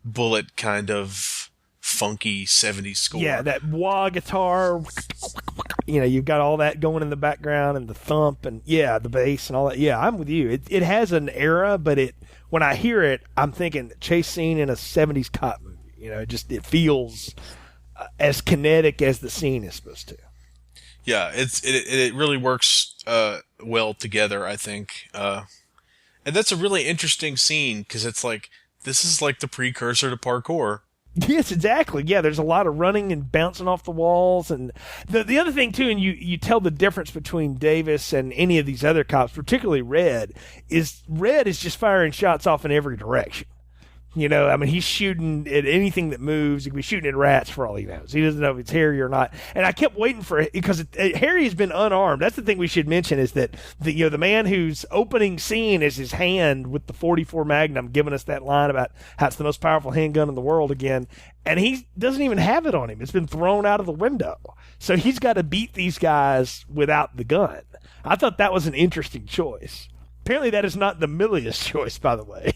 bullet kind of funky 70s score. Yeah, that wah guitar. You've got all that going in the background and the thump and the bass and all that. Yeah, I'm with you. It has an era, but when I hear it, I'm thinking chase scene in a 70s cop movie. It feels as kinetic as the scene is supposed to. Yeah, it really works well together, I think. And that's a really interesting scene because it's like this is like the precursor to parkour. Yes, exactly. Yeah, there's a lot of running and bouncing off the walls. And the other thing, too, and you tell the difference between Davis and any of these other cops, particularly Red is just firing shots off in every direction. He's shooting at anything that moves. He could be shooting at rats for all he knows. He doesn't know if it's Harry or not. And I kept waiting for it because Harry has been unarmed. That's the thing we should mention is that the man whose opening scene is his hand with the .44 Magnum giving us that line about how it's the most powerful handgun in the world again. And he doesn't even have it on him. It's been thrown out of the window. So he's got to beat these guys without the gun. I thought that was an interesting choice. Apparently that is not the Milius choice, by the way.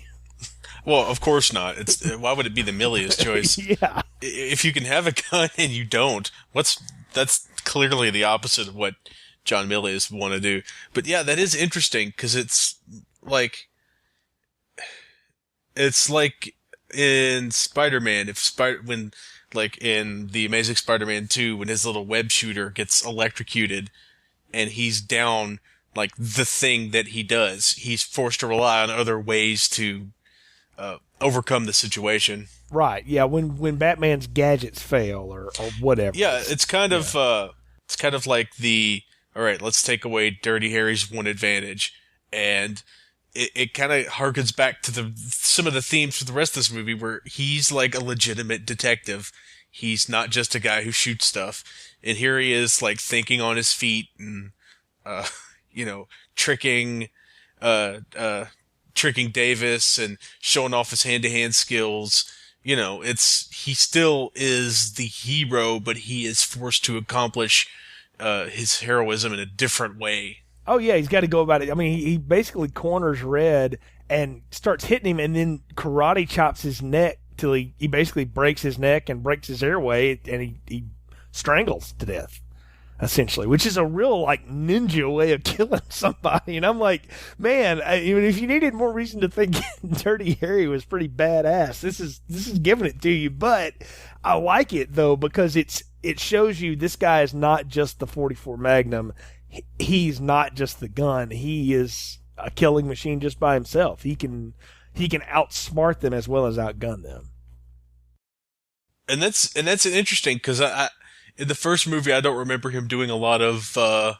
Well, of course not. Why would it be the Milius choice? Yeah. If you can have a gun and you don't, that's clearly the opposite of what John Milius want to do. But yeah, that is interesting because it's like in Spider-Man, when in the Amazing Spider-Man 2, when his little web shooter gets electrocuted and he's down like the thing that he does, he's forced to rely on other ways to overcome the situation. Right. Yeah. When Batman's gadgets fail or whatever. Yeah. It's kind of like all right, let's take away Dirty Harry's one advantage. And it kind of harkens back to some of the themes for the rest of this movie where he's like a legitimate detective. He's not just a guy who shoots stuff. And here he is like thinking on his feet and, tricking Davis and showing off his hand-to-hand skills. He still is the hero, but he is forced to accomplish his heroism in a different way. Oh, yeah, he's got to go about it. I mean, he basically corners Red and starts hitting him and then karate chops his neck till he basically breaks his neck and breaks his airway and he strangles to death. essentially, which is a real like ninja way of killing somebody. And I'm like, man, even if you needed more reason to think Dirty Harry was pretty badass, this is giving it to you. But I like it though because it shows you this guy is not just the 44 Magnum. He's not just the gun. He is a killing machine just by himself. He can outsmart them as well as outgun them. And that's interesting because I in the first movie I don't remember him doing a lot of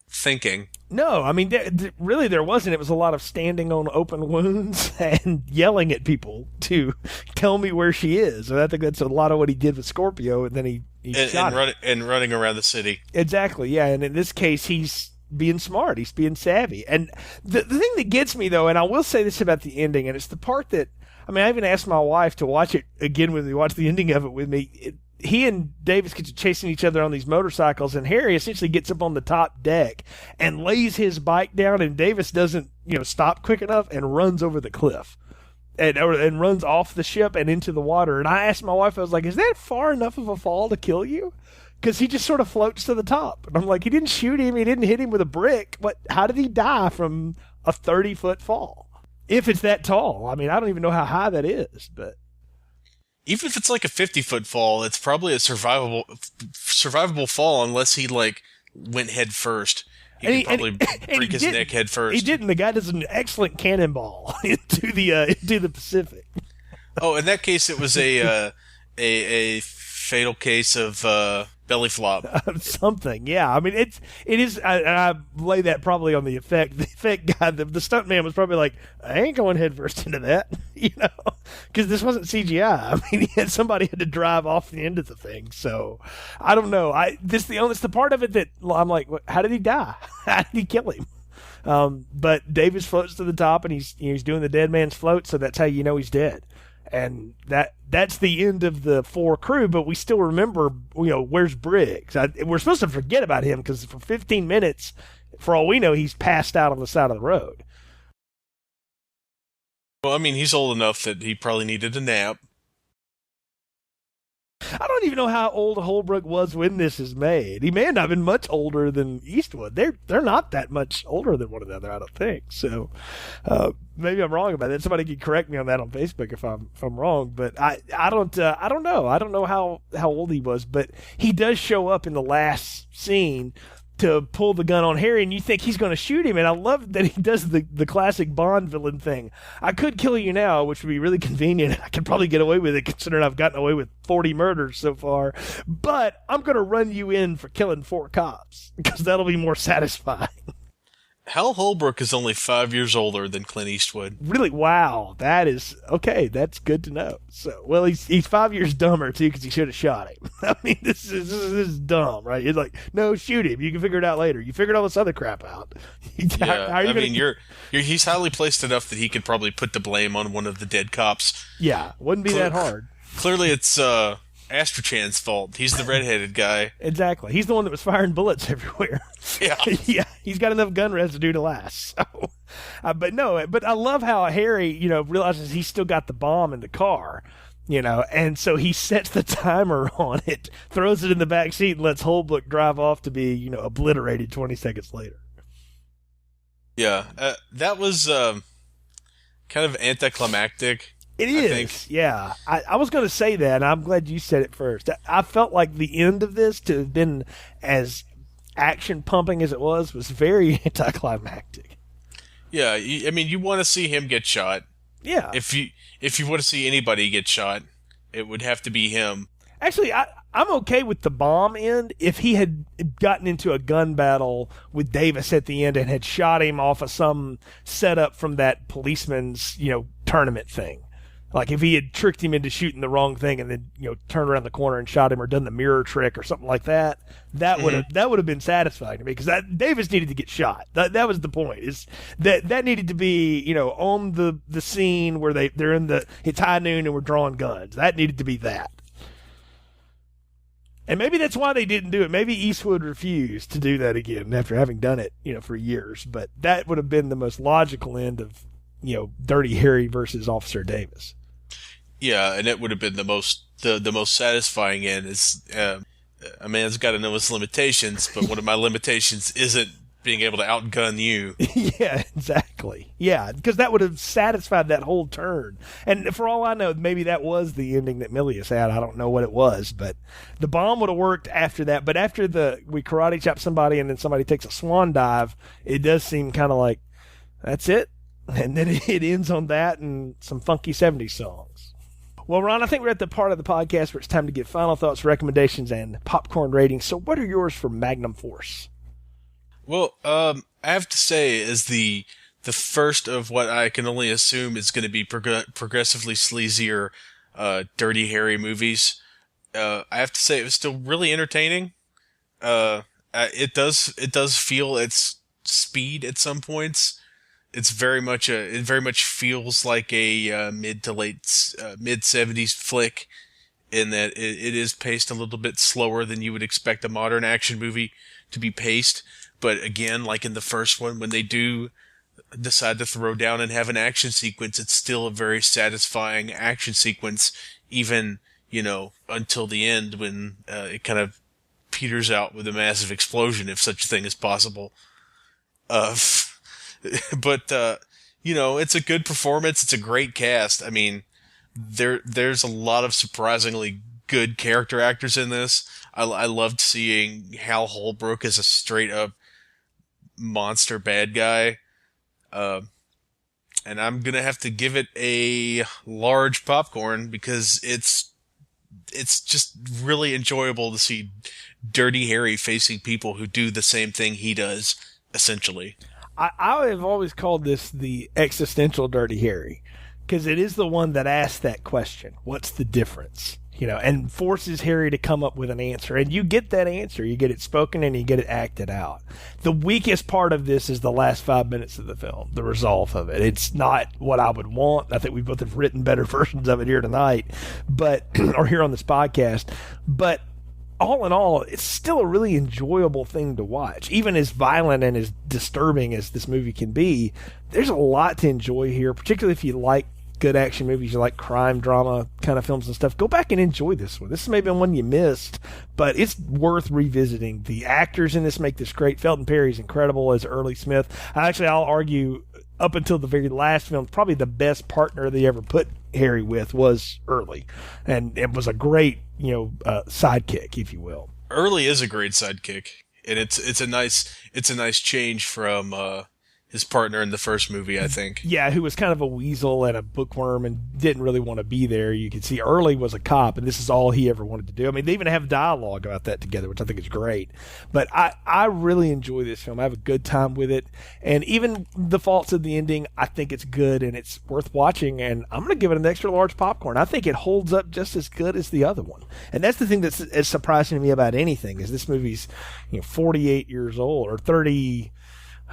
thinking. No, I mean really there wasn't. It was a lot of standing on open wounds and yelling at people to tell me where she is. And I think that's a lot of what he did with Scorpio. And then he shot her. And running around the city. Exactly, yeah. And in this case, he's being smart. He's being savvy. And the thing that gets me, though, and I will say this about the ending, and it's the part that, I mean, I even asked my wife to watch it again with me, watch the ending of it with me. He and Davis get to chasing each other on these motorcycles, and Harry essentially gets up on the top deck and lays his bike down, and Davis doesn't, stop quick enough and runs over the cliff. And runs off the ship and into the water. And I asked my wife, I was like, is that far enough of a fall to kill you? Because he just sort of floats to the top. And I'm like, he didn't shoot him. He didn't hit him with a brick. How did he die from a 30-foot fall? If it's that tall. I mean, I don't even know how high that is. But even if it's like a 50-foot fall, it's probably a survivable fall unless he, went head first. He could probably break his neck head first. He didn't. The guy does an excellent cannonball into the Pacific. Oh, in that case, it was a fatal case of belly flop. Something, yeah. I mean, it is. I lay that probably on the effect. The effect guy, the stunt man was probably like, I ain't going head first into that, because this wasn't CGI. I mean, somebody had to drive off the end of the thing. So I don't know. It's the part of it that I'm like, how did he die? How did he kill him? But Davis floats to the top, and he's doing the dead man's float, so that's how you know he's dead. And that's the end of the 4 crew, but we still remember, where's Briggs? We're supposed to forget about him because for 15 minutes, for all we know, he's passed out on the side of the road. Well, I mean, he's old enough that he probably needed a nap. I don't even know how old Holbrook was when this is made. He may have not been much older than Eastwood. They're not that much older than one another, I don't think. So maybe I'm wrong about that. Somebody can correct me on that on Facebook if I'm wrong. But I don't know. I don't know how old he was, but he does show up in the last scene to pull the gun on Harry, and you think he's going to shoot him. And I love that he does the classic Bond villain thing. I could kill you now, which would be really convenient. I could probably get away with it, considering I've gotten away with 40 murders so far. But I'm going to run you in for killing 4 cops, because that'll be more satisfying. Hal Holbrook is only 5 years older than Clint Eastwood. Really? Wow. That is okay. That's good to know. So, well, he's 5 years dumber too because he should have shot him. I mean, this is dumb, right? It's like, no, shoot him. You can figure it out later. You figured all this other crap out. He's highly placed enough that he could probably put the blame on one of the dead cops. Yeah, wouldn't be that hard. Clearly, it's Astrachan's fault. He's the redheaded guy. Exactly. He's the one that was firing bullets everywhere. Yeah. Yeah. He's got enough gun residue to last. So, but I love how Harry, realizes he's still got the bomb in the car, and so he sets the timer on it, throws it in the back seat, and lets Holbrook drive off to be, obliterated 20 seconds later. Yeah. That was kind of anticlimactic. It is, yeah. I was going to say that, and I'm glad you said it first. I felt like the end of this, to have been as action-pumping as it was very anticlimactic. Yeah, you want to see him get shot. Yeah. If you want to see anybody get shot, it would have to be him. Actually, I'm okay with the bomb end if he had gotten into a gun battle with Davis at the end and had shot him off of some setup from that policeman's, tournament thing. Like if he had tricked him into shooting the wrong thing and then turned around the corner and shot him, or done the mirror trick or something like that, that would have been satisfying to me, because Davis needed to get shot. That was the point. Is that needed to be on the scene where they're in it's high noon and we're drawing guns. That needed to be that. And maybe that's why they didn't do it. Maybe Eastwood refused to do that again after having done it for years. But that would have been the most logical end of Dirty Harry versus Officer Davis. Yeah, and it would have been the most satisfying end. Is a man's got to know his limitations, but one of my limitations isn't being able to outgun you. Yeah, exactly. Yeah, because that would have satisfied that whole turn. And for all I know, maybe that was the ending that Milius had. I don't know what it was, but the bomb would have worked after that. But after we karate chop somebody and then somebody takes a swan dive, it does seem kind of like, that's it? And then it ends on that and some funky 70s songs. Well, Ron, I think we're at the part of the podcast where it's time to give final thoughts, recommendations, and popcorn ratings. So what are yours for Magnum Force? Well, I have to say, as the first of what I can only assume is going to be progressively sleazier, Dirty Harry movies, I have to say it was still really entertaining. It does feel its speed at some points. It very much feels like a mid to late mid 70s flick, in that it is paced a little bit slower than you would expect a modern action movie to be paced. But again, like in the first one, when they do decide to throw down and have an action sequence, it's still a very satisfying action sequence, even, until the end, when it kind of peters out with a massive explosion, if such a thing is possible. But it's a good performance. It's a great cast. I mean, there's a lot of surprisingly good character actors in this. I loved seeing Hal Holbrook as a straight up monster bad guy. And I'm gonna have to give it a large popcorn because it's just really enjoyable to see Dirty Harry facing people who do the same thing he does, essentially. I have always called this the existential Dirty Harry, because it is the one that asks that question. What's the difference? And forces Harry to come up with an answer. And you get that answer. You get it spoken and you get it acted out. The weakest part of this is the last 5 minutes of the film, the resolve of it. It's not what I would want. I think we both have written better versions of it here tonight, or here on this podcast. But all in all, it's still a really enjoyable thing to watch. Even as violent and as disturbing as this movie can be, there's a lot to enjoy here, particularly if you like good action movies, you like crime drama kind of films and stuff. Go back and enjoy this one. This may be one you missed, but it's worth revisiting. The actors in this make this great. Felton Perry's incredible as Early Smith. I'll argue up until the very last film, probably the best partner they ever put Harry with was Early, and it was a great sidekick, if you will. Early is a great sidekick, and it's a nice change from his partner in the first movie, I think. Yeah, who was kind of a weasel and a bookworm and didn't really want to be there. You can see Early was a cop, and this is all he ever wanted to do. I mean, they even have dialogue about that together, which I think is great. But I really enjoy this film. I have a good time with it. And even the faults of the ending, I think it's good and it's worth watching. And I'm going to give it an extra large popcorn. I think it holds up just as good as the other one. And that's the thing that's as surprising to me about anything, is this movie's 48 years old, or 30...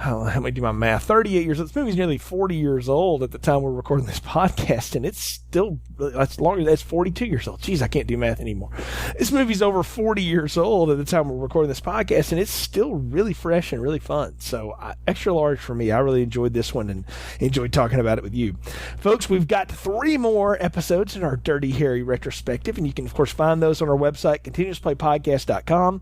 Let me do my math. 38 years old. This movie's nearly 40 years old at the time we're recording this podcast, and it's still, that's 42 years old. Jeez, I can't do math anymore. This movie's over 40 years old at the time we're recording this podcast, and it's still really fresh and really fun. So, extra large for me. I really enjoyed this one and enjoyed talking about it with you. Folks, we've got 3 more episodes in our Dirty Harry retrospective, and you can, of course, find those on our website, continuousplaypodcast.com.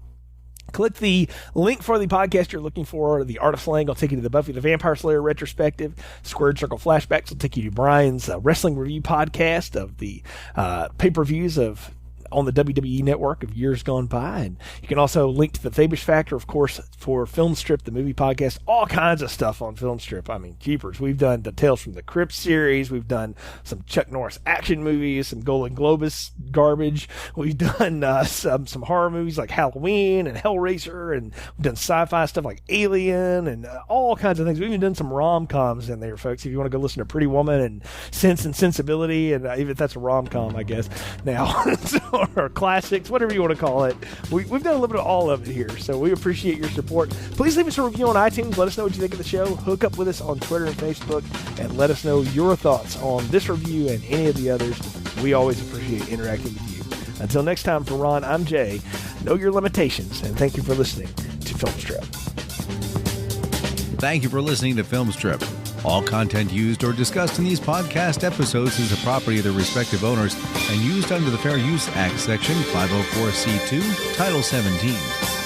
Click the link for the podcast you're looking for. The Art of Slang will take you to the Buffy the Vampire Slayer retrospective. Squared Circle Flashbacks will take you to Brian's wrestling review podcast of the pay-per-views on the WWE network of years gone by. And you can also link to the Fabish Factor, of course, for Film Strip, the movie podcast. All kinds of stuff on Film Strip. I mean, jeepers. We've done the Tales from the Crypt series. We've done some Chuck Norris action movies, some Golden Globus garbage. We've done some horror movies like Halloween and Hellraiser, and we've done sci-fi stuff like Alien and all kinds of things. We've even done some rom-coms in there, folks, if you want to go listen to Pretty Woman and Sense and Sensibility, and even if that's a rom-com, I guess, now. Or classics, whatever you want to call it. We've done a little bit of all of it here, so we appreciate your support. Please leave us a review on iTunes. Let us know what you think of the show. Hook up with us on Twitter and Facebook, and let us know your thoughts on this review and any of the others. We always appreciate interacting with you. Until next time, for Ron, I'm Jay. Know your limitations, and thank you for listening to Film Strip. Thank you for listening to Film Strip. All content used or discussed in these podcast episodes is the property of their respective owners and used under the Fair Use Act, Section 504C2, Title 17.